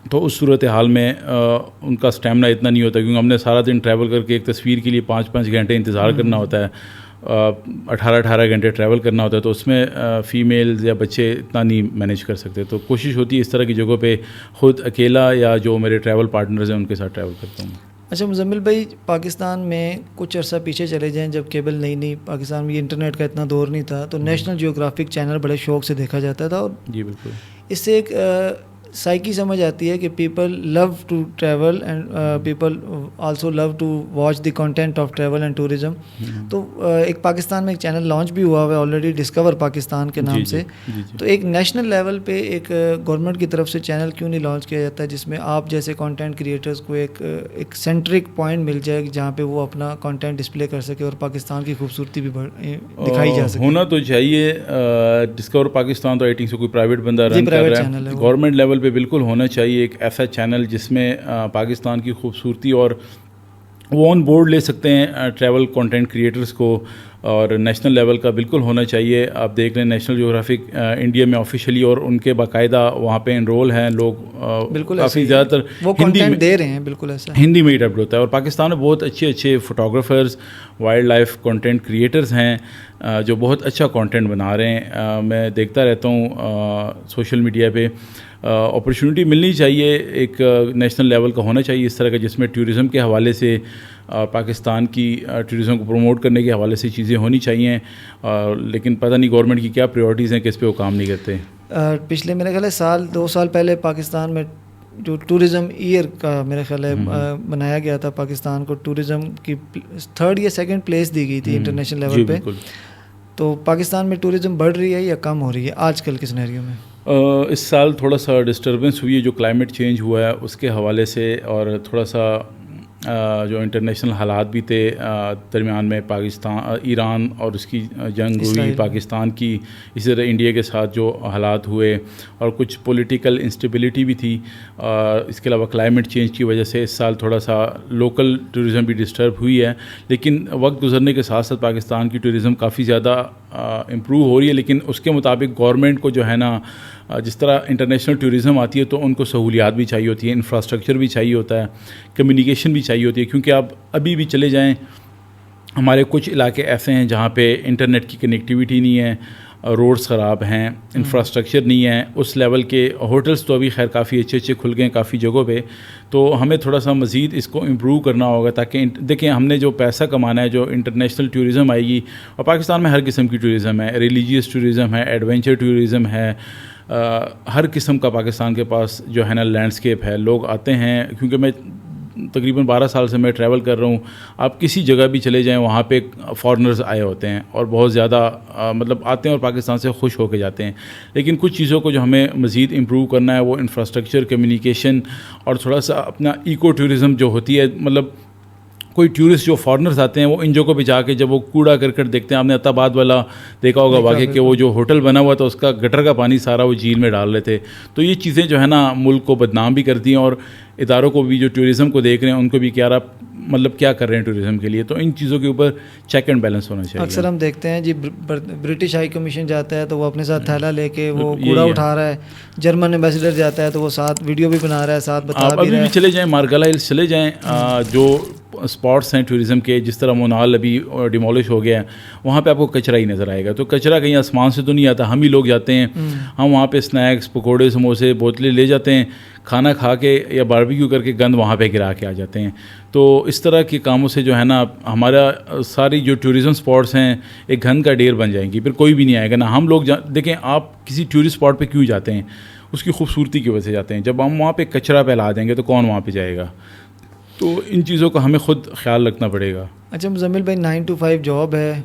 تو اس صورت حال میں ان کا اسٹیمنا اتنا نہیں ہوتا, کیونکہ ہم نے سارا دن ٹریول کر کے ایک تصویر کے لیے 5-5 گھنٹے انتظار کرنا ہوتا ہے, 18 گھنٹے ٹریول کرنا ہوتا ہے, تو اس میں فیمیلز یا بچے اتنا نہیں مینیج کر سکتے. تو کوشش ہوتی ہے اس طرح کی جگہوں پہ خود اکیلا یا جو میرے ٹریول پارٹنرز ہیں ان کے ساتھ ٹریول کرتا ہوں. اچھا مزمل بھائی, پاکستان میں کچھ عرصہ پیچھے چلے جائیں جب کیبل نئی پاکستان میں انٹرنیٹ کا اتنا دور نہیں تھا, تو نیشنل جیوگرافک چینل بڑے شوق سے دیکھا جاتا تھا, اور جی بالکل اس سے ایک سائیکی سمجھ آتی ہے کہ people love to travel and people also love to watch the content of travel and tourism. تو ایک پاکستان میں ایک چینل لانچ بھی ہوا ہوا ہے آلریڈی, ڈسکور پاکستان کے نام سے. تو ایک نیشنل لیول پہ ایک گورنمنٹ کی طرف سے چینل کیوں نہیں لانچ کیا جاتا ہے جس میں آپ جیسے کانٹینٹ کریٹرز کو ایک سینٹرک پوائنٹ مل جائے جہاں پہ وہ اپنا کانٹینٹ ڈسپلے کر سکے اور پاکستان کی خوبصورتی بھی دکھائی جا سکے؟ ہونا تو چاہیے. ڈسکور پاکستان تو آئی سے کوئی پرائیویٹ بندہ رن کر رہا ہے, گورنمنٹ لیول پہ بالکل ہونا چاہیے ایک ایسا چینل جس میں پاکستان کی خوبصورتی اور وہ آن بورڈ لے سکتے ہیں ٹریول کانٹینٹ کریٹرز کو, اور نیشنل لیول کا بالکل ہونا چاہیے. آپ دیکھ لیں نیشنل جیوگرافک انڈیا میں آفیشیلی اور ان کے باقاعدہ وہاں پہ انرول ہیں لوگ, بالکل کافی زیادہ تر وہ کنٹینٹ دے رہے ہیں, بالکل ایسا ہندی میں ہی ڈبڈ ہوتا ہے. اور پاکستان میں بہت اچھے photographers, wildlife content creators ہیں جو بہت اچھا کنٹینٹ بنا رہے ہیں. میں دیکھتا رہتا ہوں سوشل میڈیا پہ. اپرچونیٹی ملنی چاہیے, ایک نیشنل لیول کا ہونا چاہیے اس طرح کا, جس میں ٹورزم کے حوالے سے پاکستان کی ٹورزم کو پروموٹ کرنے کے حوالے سے چیزیں ہونی چاہیے. لیکن پتہ نہیں گورنمنٹ کی کیا پریورٹیز ہیں کہ اس پہ وہ کام نہیں کرتے. پچھلے میرے خیال ہے 2 سال پہلے پاکستان میں جو ٹورزم ایئر کا میرے خیال ہے بنایا گیا تھا, پاکستان کو ٹورزم کی 3rd یا 2nd پلیس دی گئی تھی انٹرنیشنل لیول پہ. تو پاکستان میں ٹورزم بڑھ رہی ہے یا کم ہو رہی ہے آج کل کے سینیریو میں؟ اس سال تھوڑا سا ڈسٹربنس ہوئی ہے جو کلائمیٹ چینج ہوا ہے اس کے حوالے سے, اور تھوڑا سا جو انٹرنیشنل حالات بھی تھے درمیان میں, پاکستان ایران اور اس کی جنگ ہوئی, پاکستان کی اسی طرح انڈیا کے ساتھ جو حالات ہوئے, اور کچھ پولیٹیکل انسٹیبلٹی بھی تھی. اس کے علاوہ کلائمیٹ چینج کی وجہ سے اس سال تھوڑا سا لوکل ٹورزم بھی ڈسٹرب ہوئی ہے. لیکن وقت گزرنے کے ساتھ ساتھ پاکستان کی ٹورزم کافی زیادہ امپروو ہو رہی ہے. لیکن اس کے مطابق گورنمنٹ کو جو ہے نا, جس طرح انٹرنیشنل ٹورزم آتی ہے تو ان کو سہولیات بھی چاہیے ہوتی ہیں, انفراسٹرکچر بھی چاہیے ہوتا ہے, کمیونیکیشن بھی چاہیے ہوتی ہے. کیونکہ آپ ابھی بھی چلے جائیں, ہمارے کچھ علاقے ایسے ہیں جہاں پہ انٹرنیٹ کی کنیکٹیویٹی نہیں ہے, روڈز خراب ہیں, انفراسٹرکچر نہیں ہے اس لیول کے. ہوٹلس تو ابھی خیر کافی اچھے کھل گئے ہیں کافی جگہوں پہ. تو ہمیں تھوڑا سا مزید اس کو امپروو کرنا ہوگا تاکہ دیکھیں ہم نے جو پیسہ کمانا ہے, جو انٹرنیشنل ٹورزم آئے گی, اور پاکستان میں ہر قسم کی ٹورزم ہے, ریلیجیس ٹورزم ہے, ایڈونچر ٹورزم ہے, ہر قسم کا پاکستان کے پاس جو ہے نا لینڈسکیپ ہے. لوگ آتے ہیں, کیونکہ میں تقریباً 12 سال سے میں ٹریول کر رہا ہوں, آپ کسی جگہ بھی چلے جائیں وہاں پہ فارنرز آئے ہوتے ہیں اور بہت زیادہ مطلب آتے ہیں اور پاکستان سے خوش ہو کے جاتے ہیں. لیکن کچھ چیزوں کو جو ہمیں مزید امپروو کرنا ہے وہ انفراسٹرکچر, کمیونیکیشن, اور تھوڑا سا اپنا ایکو ٹورزم جو ہوتی ہے. مطلب کوئی ٹورسٹ جو فارنرز آتے ہیں وہ ان جگہوں پہ جا کے جب وہ کوڑا کرکٹ دیکھتے ہیں, آپ نے عطا آباد والا دیکھا ہوگا واقعہ کہ وہ جو ہوٹل بنا ہوا تھا اس کا گٹر کا پانی سارا وہ جھیل میں ڈال رہے تھے. تو یہ چیزیں جو ہے نا ملک کو بدنام بھی کرتی ہیں, اور اداروں کو بھی جو ٹورزم کو دیکھ رہے ہیں ان کو بھی کیا مطلب کیا کر رہے ہیں ٹورزم کے لیے. تو ان چیزوں کے اوپر چیک اینڈ بیلنس ہونا چاہیے. اکثر ہم دیکھتے ہیں جی برٹش ہائی کمیشن جاتا ہے تو وہ اپنے ساتھ تھیلا لے کے وہ کوڑا اٹھا رہا ہے, جرمن ایمبیسڈر جاتا ہے تو وہ ساتھ ویڈیو بھی بنا رہا ہے, ساتھ بتا بھی رہا ہے. ابھی بھی چلے جائیں مارگلا ہلز چلے جائیں, جو اسپاٹس ہیں ٹورزم کے, جس طرح مونال ابھی ڈیمولش ہو گیا ہے, وہاں پہ آپ کو کچرا ہی نظر آئے گا. تو کچرا کہیں آسمان سے تو نہیں آتا, ہم ہی لوگ جاتے ہیں, ہم وہاں پہ اسنیکس, پکوڑے, سموسے, بوتلیں لے جاتے ہیں, کھانا کھا کے یا باربیکیو کر کے گند وہاں پہ گرا کے آ جاتے ہیں. تو اس طرح کے کاموں سے جو ہے نا ہمارا ساری جو ٹورزم اسپاٹس ہیں ایک گند کا ڈھیر بن جائیں گی, پھر کوئی بھی نہیں آئے گا نا. ہم لوگ دیکھیں آپ کسی ٹورسٹ اسپاٹ پہ کیوں جاتے ہیں, اس کی خوبصورتی کی وجہ سے جاتے ہیں. جب ہم وہاں پہ کچرا پھیلا دیں گے تو کون وہاں پہ جائے گا. تو ان چیزوں کا ہمیں خود خیال رکھنا پڑے گا. اچھا مزمل بھائی, 9 to 5 جاب ہے,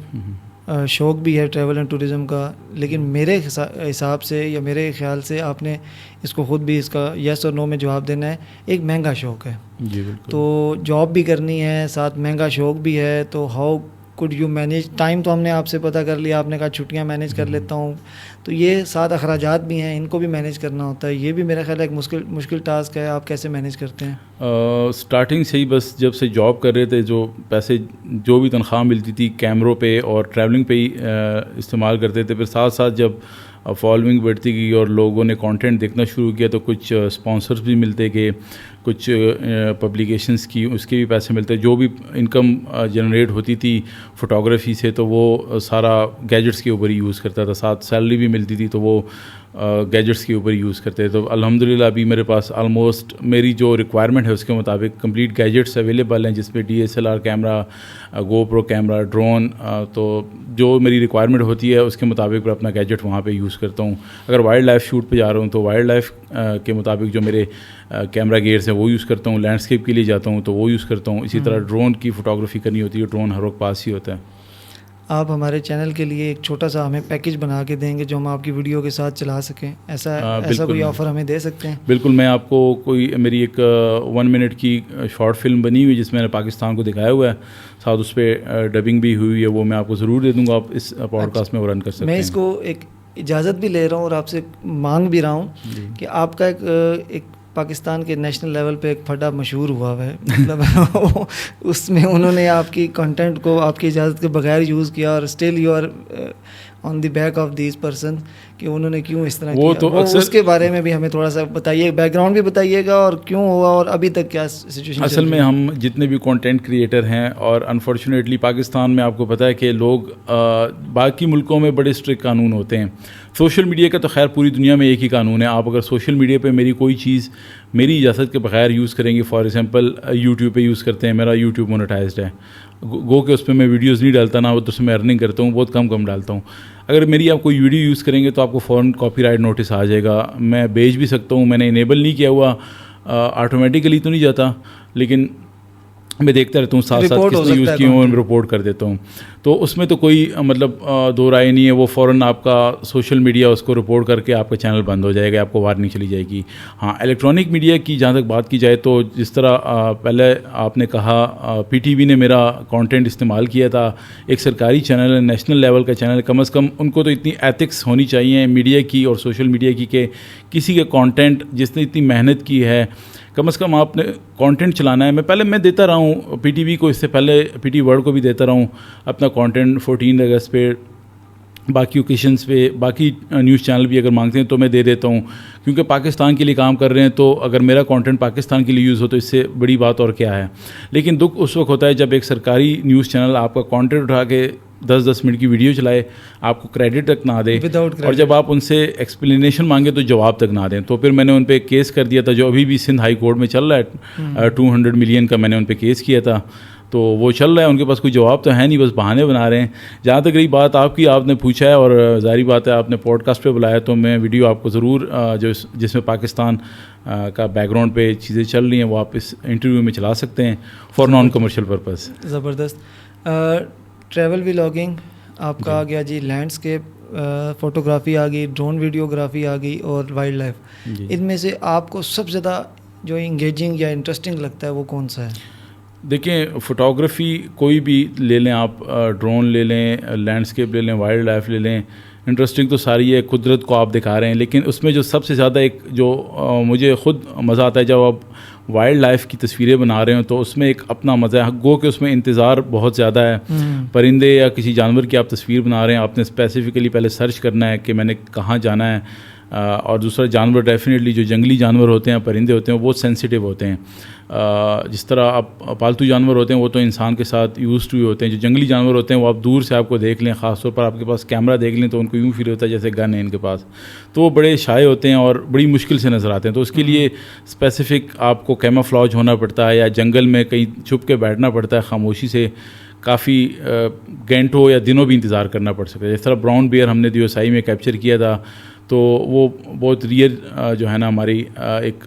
شوق بھی ہے ٹریول اینڈ ٹورزم کا, لیکن میرے حساب سے یا میرے خیال سے آپ نے اس کو خود بھی اس کا یس اور نو میں جواب دینا ہے, ایک مہنگا شوق ہے. جی بالکل. تو جاب بھی کرنی ہے, ساتھ مہنگا شوق بھی ہے, تو how could you manage time? تو ہم نے آپ سے پتہ کر لیا, آپ نے کہا چھٹیاں مینیج کر لیتا ہوں, تو یہ ساتھ اخراجات بھی ہیں, ان کو بھی مینیج کرنا ہوتا ہے. یہ بھی میرا خیال ہے ایک مشکل ٹاسک ہے. آپ کیسے مینیج کرتے ہیں؟ اسٹارٹنگ سے ہی بس جب سے جاب کر رہے تھے, جو پیسے جو بھی تنخواہ ملتی تھی کیمروں پہ اور ٹریولنگ پہ ہی استعمال کرتے تھے. پھر ساتھ ساتھ جب فالوئنگ بڑھتی گئی اور لوگوں نے کانٹینٹ دیکھنا شروع کیا تو کچھ اسپانسرز بھی ملتے گئے, کچھ پبلیکیشنز کی اس کے بھی پیسے ملتے. جو بھی انکم جنریٹ ہوتی تھی فوٹوگرافی سے تو وہ سارا گیجٹس کے اوپر ہی یوز کرتا تھا. ساتھ سیلری بھی ملتی تھی تو وہ گیجٹس کے اوپر یوز کرتے. تو الحمدللہ ابھی میرے پاس آلموسٹ میری جو ریکوائرمنٹ ہے اس کے مطابق کمپلیٹ گیجٹس اویلیبل ہیں, جس میں DSLR کیمرہ, گو پرو کیمرہ, ڈرون. تو جو میری ریکوائرمنٹ ہوتی ہے اس کے مطابق میں اپنا گیجٹ وہاں پہ یوز کرتا ہوں. اگر وائلڈ لائف شوٹ پہ جا رہا ہوں تو وائلڈ لائف کے مطابق جو میرے کیمرہ گیئرس ہیں وہ یوز کرتا ہوں. لینڈسکیپ کے لیے جاتا ہوں تو وہ یوز کرتا ہوں. اسی طرح ڈرون کی فوٹوگرافی کرنی ہوتی ہے, ڈرون ہر وقت پاس ہی ہوتا ہے. آپ ہمارے چینل کے لیے ایک چھوٹا سا ہمیں پیکیج بنا کے دیں گے جو ہم آپ کی ویڈیو کے ساتھ چلا سکیں, ایسا کوئی آفر ہمیں دے سکتے ہیں؟ بالکل, میں آپ کو کوئی میری ایک 1 منٹ کی شارٹ فلم بنی ہوئی جس میں نے پاکستان کو دکھایا ہوا ہے, ساتھ اس پہ ڈبنگ بھی ہوئی ہے, وہ میں آپ کو ضرور دے دوں گا. آپ اس پوڈ کاسٹ میں وہ رن کر سکتے ہیں. میں اس کو ایک اجازت بھی لے رہا ہوں اور آپ سے مانگ بھی رہا ہوں کہ آپ کا ایک پاکستان کے نیشنل لیول پہ ایک پھڈا مشہور ہوا ہے, مطلب اس میں انہوں نے آپ کی کنٹینٹ کو آپ کی اجازت کے بغیر یوز کیا, اور still you are on the back of these person کہ انہوں نے کیوں اس طرح کیا. تو اس کے بارے میں بھی ہمیں تھوڑا سا بتائیے, بیک گراؤنڈ بھی بتائیے گا, اور کیوں ہوا اور ابھی تک کیا سچویشن. اصل میں ہم جتنے بھی کنٹینٹ کریٹر ہیں, اور انفارچونیٹلی پاکستان میں آپ کو پتہ ہے کہ لوگ باقی ملکوں میں بڑے اسٹرکٹ قانون ہوتے ہیں. سوشل میڈیا کا تو خیر پوری دنیا میں ایک ہی قانون ہے. آپ اگر سوشل میڈیا پہ میری کوئی چیز میری اجازت کے بغیر یوز کریں گے, فار ایگزامپل یوٹیوب پہ یوز کرتے ہیں, میرا یوٹیوب مونیٹائزڈ ہے, گو کہ اس پہ میں ویڈیوز نہیں ڈالتا, نہ وہ تو اس میں ارننگ کرتا ہوں, بہت کم ڈالتا ہوں. اگر میری آپ کوئی ویڈیو یوز کریں گے تو آپ کو فوراً کاپی رائٹ نوٹس آ جائے گا. میں بیچ بھی سکتا ہوں, میں نے انیبل نہیں کیا ہوا, آٹومیٹیکلی تو نہیں جاتا, لیکن میں دیکھتا رہتا ہوں ساتھ ساتھ کس نے یوز کی ہوں, رپورٹ کر دیتا ہوں. تو اس میں تو کوئی مطلب دو رائے نہیں ہے, وہ فوراً آپ کا سوشل میڈیا اس کو رپورٹ کر کے آپ کا چینل بند ہو جائے گا, آپ کو وارننگ چلی جائے گی. ہاں, الیکٹرانک میڈیا کی جہاں تک بات کی جائے تو جس طرح پہلے آپ نے کہا پی ٹی وی نے میرا کانٹینٹ استعمال کیا تھا, ایک سرکاری چینل ہے, نیشنل لیول کا چینل, کم از کم ان کو تو اتنی ایتھکس ہونی چاہیے میڈیا کی اور سوشل میڈیا کی کہ کسی کے کانٹینٹ جس نے اتنی محنت کی ہے, کم از کم آپ نے کانٹینٹ چلانا ہے. میں دیتا رہا ہوں پی ٹی وی کو, اس سے پہلے پی ٹی ورلڈ کو بھی دیتا رہا ہوں اپنا کانٹینٹ 14 اگست پہ, باقی اوکیشنز پہ, باقی نیوز چینل بھی اگر مانگتے ہیں تو میں دے دیتا ہوں, کیونکہ پاکستان کے لیے کام کر رہے ہیں. تو اگر میرا کانٹینٹ پاکستان کے لیے یوز ہو تو اس سے بڑی بات اور کیا ہے. لیکن دکھ اس وقت ہوتا ہے جب ایک سرکاری نیوز چینل آپ کا کانٹینٹ اٹھا کے 10 منٹ کی ویڈیو چلائے, آپ کو کریڈٹ تک نہ دے, اور جب آپ ان سے ایکسپلینیشن مانگے تو جواب تک نہ دیں. تو پھر میں نے ان پہ کیس کر دیا تھا, جو ابھی بھی سندھ ہائی کورٹ میں چل رہا ہے, 200 ملین کا میں نے ان پہ کیس کیا تھا. تو وہ چل رہا ہے, ان کے پاس کوئی جواب تو ہے نہیں, بس بہانے بنا رہے ہیں. جہاں تک رہی بات آپ کی, آپ نے پوچھا ہے اور ظاہری بات ہے آپ نے پوڈ کاسٹ پہ بلایا, تو میں ویڈیو آپ کو ضرور جس میں پاکستان کا بیک گراؤنڈ پہ چیزیں چل رہی ہیں وہ آپ اس انٹرویو میں چلا سکتے ہیں فار نان کمرشل پرپز. زبردست. ٹریول ولاگنگ آپ کا آ گیا جی, لینڈسکیپ فوٹوگرافی آ گئی, ڈرون ویڈیوگرافی آ گئی, اور وائلڈ لائف. ان میں سے آپ کو سب سے زیادہ جو انگیجنگ یا انٹرسٹنگ لگتا ہے وہ کون سا ہے؟ دیکھیں, فوٹوگرافی کوئی بھی لے لیں آپ, ڈرون لے لیں, لینڈسکیپ لے لیں, وائلڈ لائف لے لیں, انٹرسٹنگ تو ساری ہے, قدرت کو آپ دکھا رہے ہیں. لیکن اس میں جو سب سے زیادہ ایک جو مجھے خود مزہ آتا ہے جب آپ وائلڈ لائف کی تصویریں بنا رہے ہوں, تو اس میں ایک اپنا مزہ ہے. گو کہ اس میں انتظار بہت زیادہ ہے. پرندے یا کسی جانور کی آپ تصویر بنا رہے ہیں, آپ نے اسپیسیفکلی پہلے سرچ کرنا ہے کہ میں نے کہاں جانا ہے. اور دوسرا جانور ڈیفینیٹلی جو جنگلی جانور ہوتے ہیں, پرندے ہوتے ہیں, وہ بہت سینسیٹیو ہوتے ہیں. جس طرح آپ پالتو جانور ہوتے ہیں وہ تو انسان کے ساتھ یوز ٹو ہوتے ہیں, جو جنگلی جانور ہوتے ہیں وہ آپ دور سے آپ کو دیکھ لیں, خاص طور پر آپ کے پاس کیمرہ دیکھ لیں تو ان کو یوں فیل ہوتا ہے جیسے گن ہے ان کے پاس. تو وہ بڑے شائع ہوتے ہیں اور بڑی مشکل سے نظر آتے ہیں. تو اس کے لیے اسپیسیفک آپ کو کیموفلاج ہونا پڑتا ہے, یا جنگل میں کہیں چھپ کے بیٹھنا پڑتا ہے خاموشی سے, کافی گھنٹوں یا دنوں بھی انتظار کرنا پڑ سکتا ہے. جس طرح براؤن بیئر ہم نے دیوسائی میں کیپچر کیا تھا, تو وہ بہت ریئر جو ہے نا ہماری ایک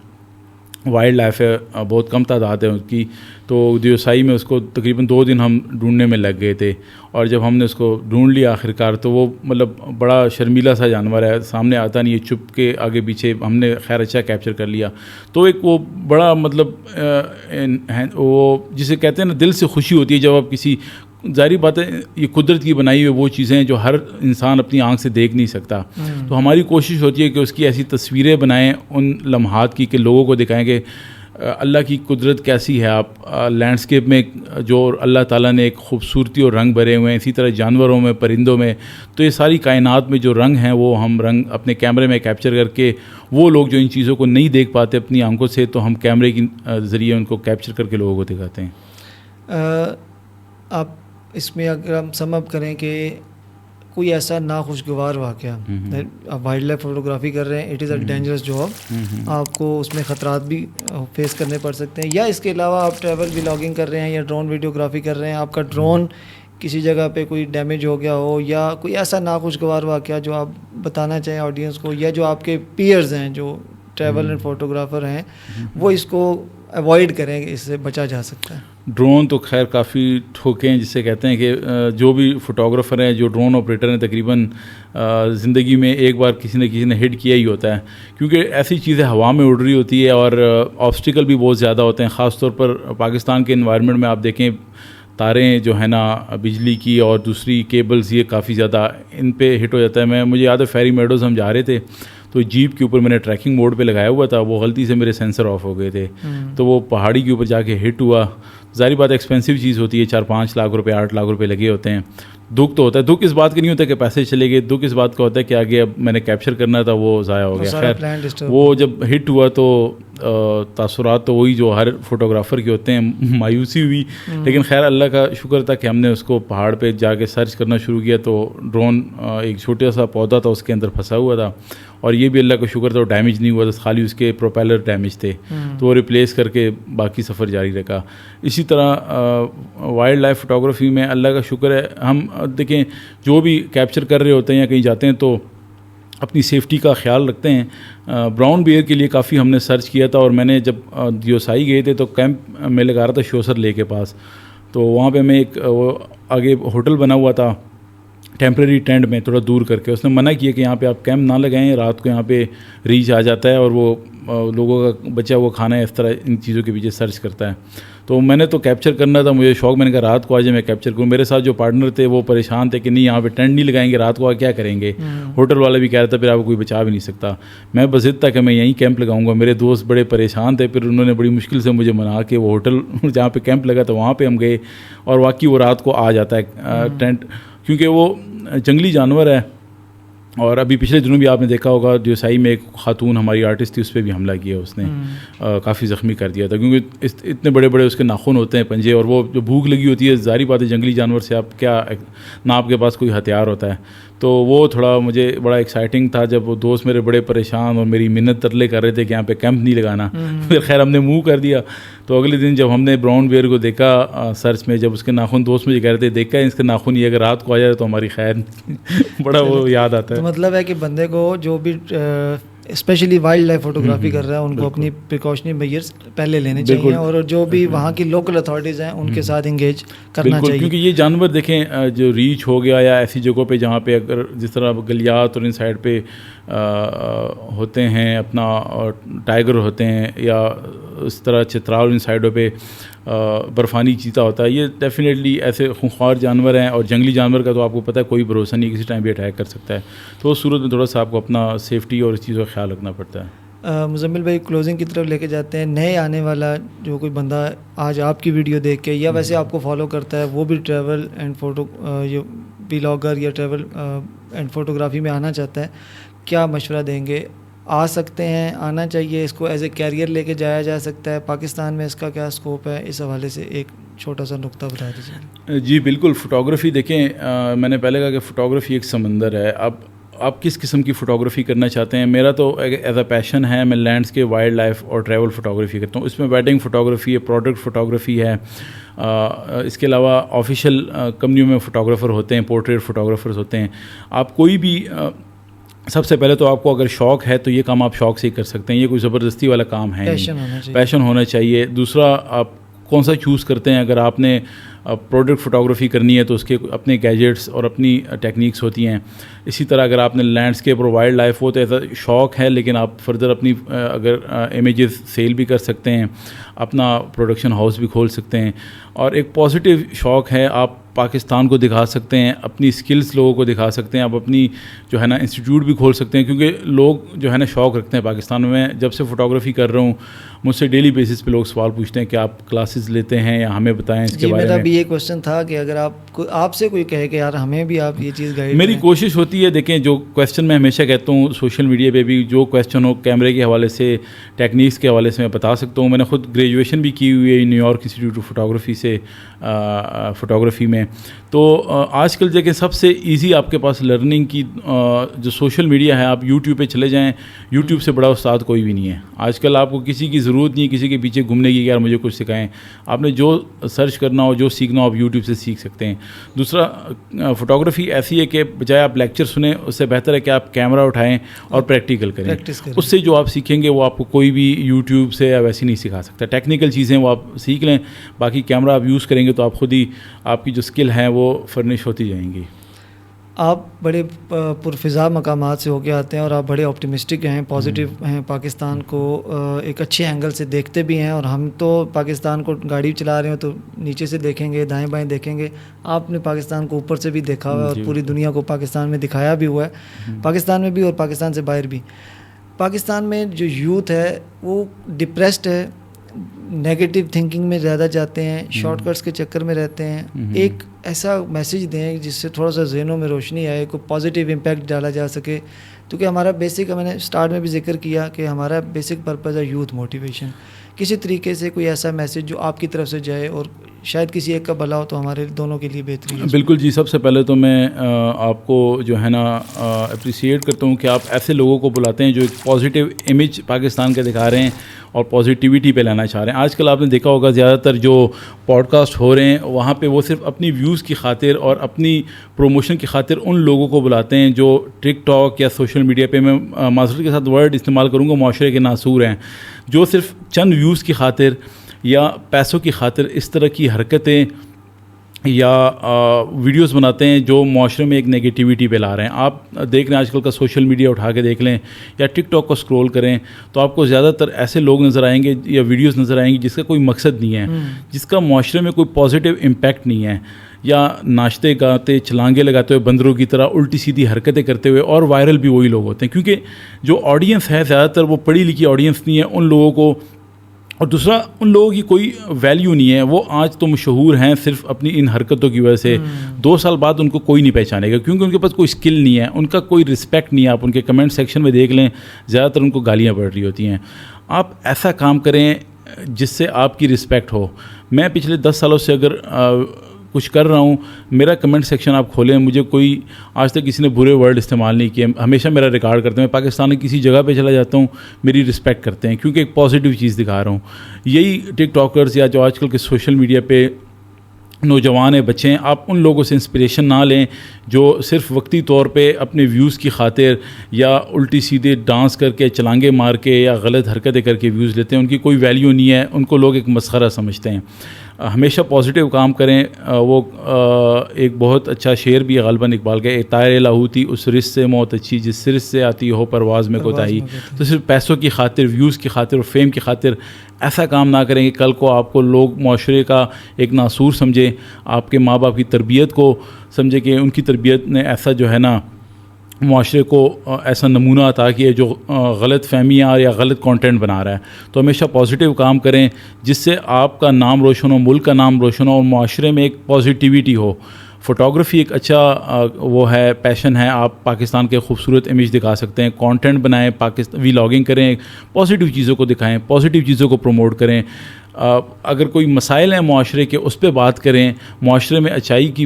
وائلڈ لائف ہے, بہت کم تعداد ہے اس کی. تو دیوسائی میں اس کو تقریباً 2 دن ہم ڈھونڈنے میں لگ گئے تھے, اور جب ہم نے اس کو ڈھونڈ لیا آخرکار, تو وہ مطلب بڑا شرمیلا سا جانور ہے, سامنے آتا نہیں ہے, چھپ کے آگے پیچھے ہم نے خیر اچھا کیپچر کر لیا. تو ایک وہ بڑا مطلب وہ جسے کہتے ہیں نا دل سے خوشی ہوتی ہے جب آپ کسی, ظاہری بات ہے یہ قدرت کی بنائی ہوئی وہ چیزیں ہیں جو ہر انسان اپنی آنکھ سے دیکھ نہیں سکتا. تو ہماری کوشش ہوتی ہے کہ اس کی ایسی تصویریں بنائیں ان لمحات کی کہ لوگوں کو دکھائیں کہ اللہ کی قدرت کیسی ہے. آپ لینڈسکیپ میں جو اللہ تعالیٰ نے ایک خوبصورتی اور رنگ بھرے ہوئے ہیں, اسی طرح جانوروں میں, پرندوں میں, تو یہ ساری کائنات میں جو رنگ ہیں وہ ہم رنگ اپنے کیمرے میں کیپچر کر کے, وہ لوگ جو ان چیزوں کو نہیں دیکھ پاتے اپنی آنکھوں سے, تو ہم کیمرے کے ذریعے ان کو کیپچر کر کے لوگوں کو دکھاتے ہیں. آپ اس میں اگر ہم سم اپ کریں کہ کوئی ایسا ناخوشگوار واقعہ, آپ وائلڈ لائف فوٹوگرافی کر رہے ہیں, it is a dangerous job, آپ کو اس میں خطرات بھی فیس کرنے پڑ سکتے ہیں, یا اس کے علاوہ آپ ٹریول ولاگنگ کر رہے ہیں یا ڈرون ویڈیوگرافی کر رہے ہیں, آپ کا ڈرون کسی جگہ پہ کوئی ڈیمیج ہو گیا ہو, یا کوئی ایسا ناخوشگوار واقعہ جو آپ بتانا چاہیں آڈینس کو, یا جو آپ کے پیئرز ہیں جو ٹریول اینڈ فوٹوگرافر ہیں وہ اس کو اوائڈ کریں, اس سے بچا جا سکتا ہے. ڈرون تو خیر کافی ٹھوکے ہیں, جس سے کہتے ہیں کہ جو بھی فوٹوگرافر ہیں, جو ڈرون آپریٹر ہیں, تقریباً زندگی میں ایک بار کسی نے ہٹ کیا ہی ہوتا ہے, کیونکہ ایسی چیزیں ہوا میں اڑ رہی ہوتی ہے اور آبسٹیکل بھی بہت زیادہ ہوتے ہیں. خاص طور پر پاکستان کے انوائرمنٹ میں آپ دیکھیں تاریں جو ہے نا بجلی کی اور دوسری کیبلز, یہ کافی زیادہ ان پہ ہٹ ہو جاتا ہے. مجھے یاد ہے فیری میڈوز ہم جا رہے تھے, تو جیپ کے اوپر میں نے ٹریکنگ موڈ پہ لگایا ہوا تھا, وہ غلطی سے میرے سینسر آف ہو گئے تھے, تو وہ پہاڑی کے اوپر جا کے ہٹ ہوا. ظاہری بات ایکسپینسو چیز ہوتی ہے, 4-5 لاکھ روپے 8 لاکھ روپے لگے ہوتے ہیں. دکھ تو ہوتا ہے, دکھ اس بات کا نہیں ہوتا کہ پیسے چلے گئے, دکھ اس بات کا ہوتا ہے کہ آگے اب میں نے کیپچر کرنا تھا وہ ضائع ہو گیا. خیر وہ جب ہٹ ہوا تو تاثرات تو وہی جو ہر فوٹوگرافر کے ہوتے ہیں, مایوسی ہوئی, لیکن خیر اللہ کا شکر تھا کہ ہم نے اس کو پہاڑ پہ جا کے سرچ کرنا شروع کیا تو ڈرون ایک چھوٹا سا پودا تھا اس کے اندر پھنسا ہوا تھا, اور یہ بھی اللہ کا شکر تھا وہ ڈیمیج نہیں ہوا تھا, خالی اس کے پروپیلر ڈیمیج تھے, تو وہ ریپلیس کر کے باقی سفر جاری رکھا. اسی طرح وائلڈ لائف فوٹوگرافی میں اللہ کا شکر ہے, ہم دیکھیں جو بھی کیپچر کر رہے ہوتے ہیں یا کہیں جاتے ہیں تو اپنی سیفٹی کا خیال رکھتے ہیں. براؤن بیئر کے لیے کافی ہم نے سرچ کیا تھا, اور میں نے جب دیوسائی گئے تھے تو کیمپ میں لگا رہا تھا شوسر لے کے پاس, تو وہاں پہ میں ایک وہ آگے ہوٹل بنا ہوا تھا ٹیمپریری ٹینٹ میں تھوڑا دور کر کے, اس نے منع کیا کہ یہاں پہ آپ کیمپ نہ لگائیں, رات کو یہاں پہ ریچ آ جاتا ہے اور وہ لوگوں کا بچہ وہ کھانا ہے, اس طرح ان چیزوں کے پیچھے سرچ کرتا ہے. تو میں نے تو کیپچر کرنا تھا, مجھے شوق, میں نے کہا رات کو آ جائے میں کیپچر کروں. میرے ساتھ جو پارٹنر تھے وہ پریشان تھے کہ نہیں یہاں پہ ٹینٹ نہیں لگائیں گے, رات کو کیا کریں گے. ہوٹل والا بھی کہہ رہا تھا پھر آپ کو کوئی بچا بھی نہیں سکتا. میں بضد تھا کہ میں یہیں کیمپ لگاؤں گا. میرے دوست بڑے پریشان تھے, پھر انہوں نے بڑی مشکل سے مجھے منا کے وہ ہوٹل جہاں پہ کیمپ لگا تھا وہاں پہ ہم گئے, اور واقعی وہ رات کو آ جاتا ہے ٹینٹ, کیونکہ وہ جنگلی جانور ہے. اور ابھی پچھلے دنوں بھی آپ نے دیکھا ہوگا دیوسائی میں ایک خاتون ہماری آرٹسٹ تھی, اس پہ بھی حملہ کیا اس نے, کافی زخمی کر دیا تھا, کیونکہ اتنے بڑے بڑے اس کے ناخن ہوتے ہیں پنجے, اور وہ جو بھوک لگی ہوتی ہے, ظاہری بات ہے جنگلی جانور سے آپ کیا نہ آپ کے پاس کوئی ہتھیار ہوتا ہے. تو وہ تھوڑا مجھے بڑا ایکسائٹنگ تھا جب وہ دوست میرے بڑے پریشان اور میری منت ترلے کر رہے تھے کہ یہاں پہ کیمپ نہیں لگانا. پھر خیر ہم نے منہ کر دیا. تو اگلے دن جب ہم نے براؤن بیئر کو دیکھا سرچ میں, جب اس کے ناخن دوست مجھے کہہ رہے تھے دیکھا ہے اس کے ناخن, یہ اگر رات کو آ جائے تو ہماری خیر بڑا وہ یاد آتا ہے. مطلب ہے کہ بندے کو جو بھی اسپیشلی وائلڈ لائف فوٹوگرافی کر رہا ہے ان کو اپنی پریکاشنری میئرز پہلے لینے چاہیے, اور جو بھی وہاں کی لوکل اتھارٹیز ہیں ان کے ساتھ انگیج کرنا چاہیے, کیونکہ یہ جانور دیکھیں جو ریچ ہو گیا یا ایسی جگہوں پہ جہاں پہ اگر جس طرح گلیات اور ان سائڈ پہ ہوتے ہیں اپنا ٹائیگر ہوتے ہیں, یا اس طرح چترال ان سائڈوں پہ برفانی چیتا ہوتا ہے, یہ ڈیفینیٹلی ایسے خونخوار جانور ہیں, اور جنگلی جانور کا تو آپ کو پتہ ہے کوئی بھروسہ نہیں, کسی ٹائم بھی اٹیک کر سکتا ہے. تو اس صورت میں تھوڑا سا آپ کو اپنا سیفٹی اور اس چیزوں کا خیال رکھنا پڑتا ہے. مزمل بھائی کلوزنگ کی طرف لے کے جاتے ہیں. نئے آنے والا جو کوئی بندہ آج آپ کی ویڈیو دیکھ کے یا ویسے آپ کو فالو کرتا ہے, وہ بھی ٹریول اینڈ فوٹو ولاگر یا ٹریول اینڈ فوٹوگرافی میں آنا چاہتا ہے, کیا مشورہ دیں گے؟ آ سکتے ہیں, آنا چاہیے, اس کو ایز اے کیریئر لے کے جایا جا سکتا ہے, پاکستان میں اس کا کیا اسکوپ ہے, اس حوالے سے ایک چھوٹا سا نقطہ بتا دیجیے. جی بالکل, فوٹوگرافی دیکھیں میں نے پہلے کہا کہ فوٹوگرافی ایک سمندر ہے. اب آپ کس قسم کی فوٹوگرافی کرنا چاہتے ہیں؟ میرا تو ایز اے پیشن ہے, میں لینڈس کے وائلڈ لائف اور ٹریول فوٹوگرافی کرتا ہوں. اس میں ویڈنگ فوٹوگرافی ہے, پروڈکٹ فوٹوگرافی ہے, اس کے علاوہ آفیشیل کمپنیوں میں فوٹوگرافر ہوتے ہیں, پورٹریٹ فوٹوگرافرز ہوتے ہیں. آپ کوئی بھی سب سے پہلے تو آپ کو اگر شوق ہے تو یہ کام آپ شوق سے ہی کر سکتے ہیں, یہ کوئی زبردستی والا کام ہے نہیں, پیشن ہونا چاہیے. دوسرا آپ کون سا چوز کرتے ہیں, اگر آپ نے پروڈکٹ فوٹوگرافی کرنی ہے تو اس کے اپنے گیجٹس اور اپنی ٹیکنیکس ہوتی ہیں. اسی طرح اگر آپ نے لینڈسکیپ اور وائلڈ لائف ہو تو ایسا شوق ہے, لیکن آپ فردر اپنی اگر امیجز سیل بھی کر سکتے ہیں, اپنا پروڈکشن ہاؤس بھی کھول سکتے ہیں. اور ایک پازیٹیو شوق ہے, آپ پاکستان کو دکھا سکتے ہیں, اپنی سکلز لوگوں کو دکھا سکتے ہیں, آپ اپنی جو ہے نا انسٹیٹیوٹ بھی کھول سکتے ہیں, کیونکہ لوگ جو ہے نا شوق رکھتے ہیں پاکستان میں. جب سے فوٹوگرافی کر رہا ہوں مجھ سے ڈیلی بیسس پہ لوگ سوال پوچھتے ہیں کہ آپ کلاسز لیتے ہیں یا ہمیں بتائیں اس کے بارے میں. میرا بھی یہ کوشچن تھا کہ اگر آپ سے کوئی کہے کہ یار ہمیں بھی آپ یہ چیز گائیڈ, میری کوشش ہوتی ہے, دیکھیں جو کویسچن میں ہمیشہ کہتا ہوں سوشل میڈیا پہ بھی, جو کویسچن ہو کیمرے کے حوالے سے, ٹیکنیکس کے حوالے سے میں بتا سکتا ہوں. میں نے خود گریجویشن بھی کی ہوئی ہے new York institute of photography سے فوٹوگرافی میں. تو آج کل دیکھیں سب سے ایزی آپ کے پاس لرننگ کی جو سوشل میڈیا ہے, آپ یوٹیوب پہ چلے جائیں, یوٹیوب سے بڑا استاد کوئی بھی نہیں ہے. آج کل آپ کو کسی کی ضرورت نہیں کسی کے پیچھے گھومنے کی کہ یار مجھے کچھ سکھائیں. آپ نے جو سرچ کرنا ہو, جو سیکھنا ہو, آپ یوٹیوب سے سیکھ سکتے ہیں. دوسرا فوٹوگرافی ایسی ہے کہ بجائے آپ لیکچر سنیں اس سے بہتر ہے کہ آپ کیمرہ اٹھائیں اور پریکٹیکل کریں. اس سے جو آپ سیکھیں گے وہ آپ کو کوئی بھی یوٹیوب سے یا ویسے نہیں سکھا سکتا. ٹیکنیکل چیزیں وہ آپ سیکھ لیں, باقی کیمرہ آپ یوز کریں گے تو آپ خود ہی آپ کی جو اسکل ہیں وہ فرنش ہوتی جائیں گی. آپ بڑے پرفضا مقامات سے ہو کے آتے ہیں اور آپ بڑے آپٹیمسٹک ہیں, پازیٹیو ہیں, پاکستان کو ایک اچھے اینگل سے دیکھتے بھی ہیں. اور ہم تو پاکستان کو گاڑی چلا رہے ہوں تو نیچے سے دیکھیں گے, دائیں بائیں دیکھیں گے. آپ نے پاکستان کو اوپر سے بھی دیکھا ہوا ہے اور پوری دنیا کو پاکستان میں دکھایا بھی ہوا ہے, پاکستان میں بھی اور پاکستان سے باہر بھی. پاکستان میں جو یوتھ ہے وہ ڈپریسڈ ہے, نیگیٹو تھنکنگ میں زیادہ جاتے ہیں, شارٹ کٹس کے چکر میں رہتے ہیں. ایک ایسا میسیج دیں جس سے تھوڑا سا ذہنوں میں روشنی آئے, کوئی پازیٹیو امپیکٹ ڈالا جا سکے. کیونکہ ہمارا بیسک, میں نے اسٹارٹ میں بھی ذکر کیا کہ ہمارا بیسک پرپز ہے یوتھ موٹیویشن. کسی طریقے سے کوئی ایسا میسیج جو آپ کی طرف سے جائے اور شاید کسی ایک کا بھلا ہو تو ہمارے دونوں کے لیے بہتری ہے. بالکل جی. سب سے پہلے تو میں آپ کو جو ہے نا اپریشیٹ کرتا ہوں کہ آپ ایسے لوگوں کو بلاتے ہیں جو ایک پازیٹیو امیج پاکستان کا دکھا رہے ہیں اور پازیٹیوٹی پہ لانا چاہ رہے ہیں. آج کل آپ نے دیکھا ہوگا زیادہ تر جو پوڈ کاسٹ ہو رہے ہیں وہاں پہ وہ صرف اپنی ویوز کی خاطر اور اپنی پروموشن کی خاطر ان لوگوں کو بلاتے ہیں جو ٹک ٹاک یا سوشل میڈیا پہ, میں معذرت کے ساتھ ورڈ استعمال کروں گا, معاشرے کے ناسور ہیں, جو صرف چند ویوز کی خاطر یا پیسوں کی خاطر اس طرح کی حرکتیں یا ویڈیوز بناتے ہیں جو معاشرے میں ایک نیگیٹیوٹی پہ لا رہے ہیں. آپ دیکھ رہے ہیں آج کل کا سوشل میڈیا اٹھا کے دیکھ لیں یا ٹک ٹاک کو اسکرول کریں تو آپ کو زیادہ تر ایسے لوگ نظر آئیں گے یا ویڈیوز نظر آئیں گی جس کا کوئی مقصد نہیں ہے, جس کا معاشرے میں کوئی پازیٹیو امپیکٹ نہیں ہے, یا ناشتے گاتے چھلانگے لگاتے ہوئے بندروں کی طرح الٹی سیدھی حرکتیں کرتے ہوئے, اور وائرل بھی وہی لوگ ہوتے ہیں. کیونکہ جو آڈینس ہے زیادہ تر وہ پڑھی لکھی آڈینس نہیں ہے ان لوگوں کو, اور دوسرا ان لوگوں کی کوئی ویلیو نہیں ہے. وہ آج تو مشہور ہیں صرف اپنی ان حرکتوں کی وجہ سے, 2 سال بعد ان کو کوئی نہیں پہچانے گا کیونکہ ان کے پاس کوئی اسکل نہیں ہے, ان کا کوئی رسپیکٹ نہیں ہے. آپ ان کے کمنٹ سیکشن میں دیکھ لیں زیادہ تر ان کو گالیاں پڑ رہی ہوتی ہیں. آپ ایسا کام کریں جس سے آپ کی رسپیکٹ ہو. میں پچھلے 10 سالوں سے اگر کچھ کر رہا ہوں, میرا کمنٹ سیکشن آپ کھولیں, مجھے کوئی آج تک کسی نے برے ورڈ استعمال نہیں کیے. ہمیشہ میرا ریکارڈ کرتے ہیں. میں پاکستان کی کسی جگہ پہ چلا جاتا ہوں میری رسپیکٹ کرتے ہیں کیونکہ ایک پازیٹیو چیز دکھا رہا ہوں. یہی ٹک ٹاکرز یا جو آج کل کے سوشل میڈیا پہ نوجوان ہیں, بچے ہیں, آپ ان لوگوں سے انسپریشن نہ لیں جو صرف وقتی طور پہ اپنے ویوز کی خاطر یا الٹی سیدھے ڈانس کر کے چلانگے مار کے یا غلط حرکتیں کر کے ویوز لیتے ہیں. ان کی کوئی ویلیو نہیں ہے, ان کو لوگ ایک مسخرہ سمجھتے ہیں. ہمیشہ پازیٹیو کام کریں. وہ ایک بہت اچھا شعر بھی ہے غالباً اقبال کا, طائر لاہوتی اس رس سے موت اچھی جس سرس سے آتی ہو پرواز میں کوتاہی. تو صرف پیسوں کی خاطر, ویوز کی خاطر اور فیم کی خاطر ایسا کام نہ کریں کہ کل کو آپ کو لوگ معاشرے کا ایک ناسور سمجھیں, آپ کے ماں باپ کی تربیت کو سمجھے کہ ان کی تربیت نے ایسا جو ہے نا معاشرے کو ایسا نمونہ عطا کیا جو غلط فہمیاں یا غلط کانٹینٹ بنا رہا ہے. تو ہمیشہ پازیٹیو کام کریں جس سے آپ کا نام روشن ہو, ملک کا نام روشن ہو اور معاشرے میں ایک پازیٹیوٹی ہو. فوٹوگرافی ایک اچھا وہ ہے, پیشن ہے. آپ پاکستان کے خوبصورت امیج دکھا سکتے ہیں, کانٹینٹ بنائیں, ولاگنگ کریں, پازیٹیو چیزوں کو دکھائیں, پازیٹیو چیزوں کو پروموٹ کریں. اگر کوئی مسائل ہیں معاشرے کے اس پہ بات کریں, معاشرے میں اچھائی کی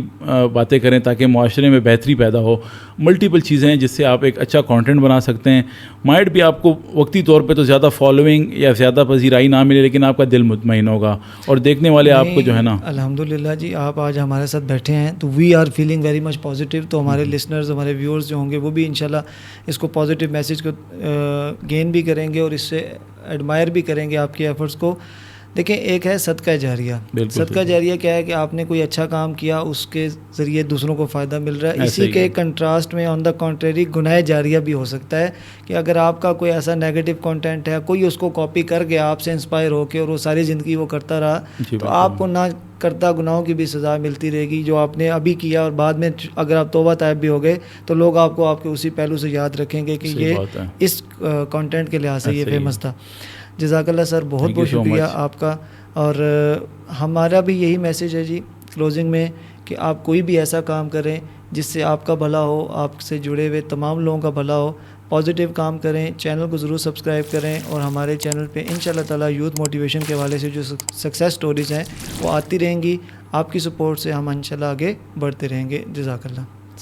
باتیں کریں تاکہ معاشرے میں بہتری پیدا ہو. ملٹیپل چیزیں ہیں جس سے آپ ایک اچھا کانٹینٹ بنا سکتے ہیں. مائٹ بھی آپ کو وقتی طور پہ تو زیادہ فالوئنگ یا زیادہ پذیرائی نہ ملے لیکن آپ کا دل مطمئن ہوگا اور دیکھنے والے آپ کو جو ہے نا. الحمدللہ جی, آپ آج ہمارے ساتھ بیٹھے ہیں تو we are feeling very much positive. تو ہمارے لسنرز, ہمارے ویورز جو ہوں گے وہ بھی انشاءاللہ اس کو پازیٹیو میسیج کو گین بھی کریں گے اور اس سے ایڈمائر بھی کریں گے آپ کے ایفرٹس کو. دیکھیں, ایک ہے صدقہ جاریہ. صدقہ جاریہ کیا ہے کہ آپ نے کوئی اچھا کام کیا, اس کے ذریعے دوسروں کو فائدہ مل رہا ہے. اسی کے کنٹراسٹ میں آن دا کنٹریری گناہ جاریہ بھی ہو سکتا ہے کہ اگر آپ کا کوئی ایسا نیگیٹو کنٹینٹ ہے, کوئی اس کو کاپی کر گیا آپ سے انسپائر ہو کے اور وہ ساری زندگی وہ کرتا رہا, تو آپ کو نہ کرتا گناہوں کی بھی سزا ملتی رہے گی جو آپ نے ابھی کیا, اور بعد میں اگر آپ توبہ طائب بھی ہو گئے تو لوگ آپ کو آپ کے اسی پہلو سے یاد رکھیں گے کہ یہ اس کنٹینٹ کے لحاظ سے یہ فیمس تھا. جزاک اللہ سر, بہت بہت شکریہ آپ کا. اور ہمارا بھی یہی میسیج ہے جی کلوزنگ میں کہ آپ کوئی بھی ایسا کام کریں جس سے آپ کا بھلا ہو, آپ سے جڑے ہوئے تمام لوگوں کا بھلا ہو. پازیٹیو کام کریں. چینل کو ضرور سبسکرائب کریں اور ہمارے چینل پہ انشاءاللہ تعالی یوتھ موٹیویشن کے حوالے سے جو سکسیس سٹوریز ہیں وہ آتی رہیں گی. آپ کی سپورٹ سے ہم انشاءاللہ آگے بڑھتے رہیں گے. جزاک اللہ.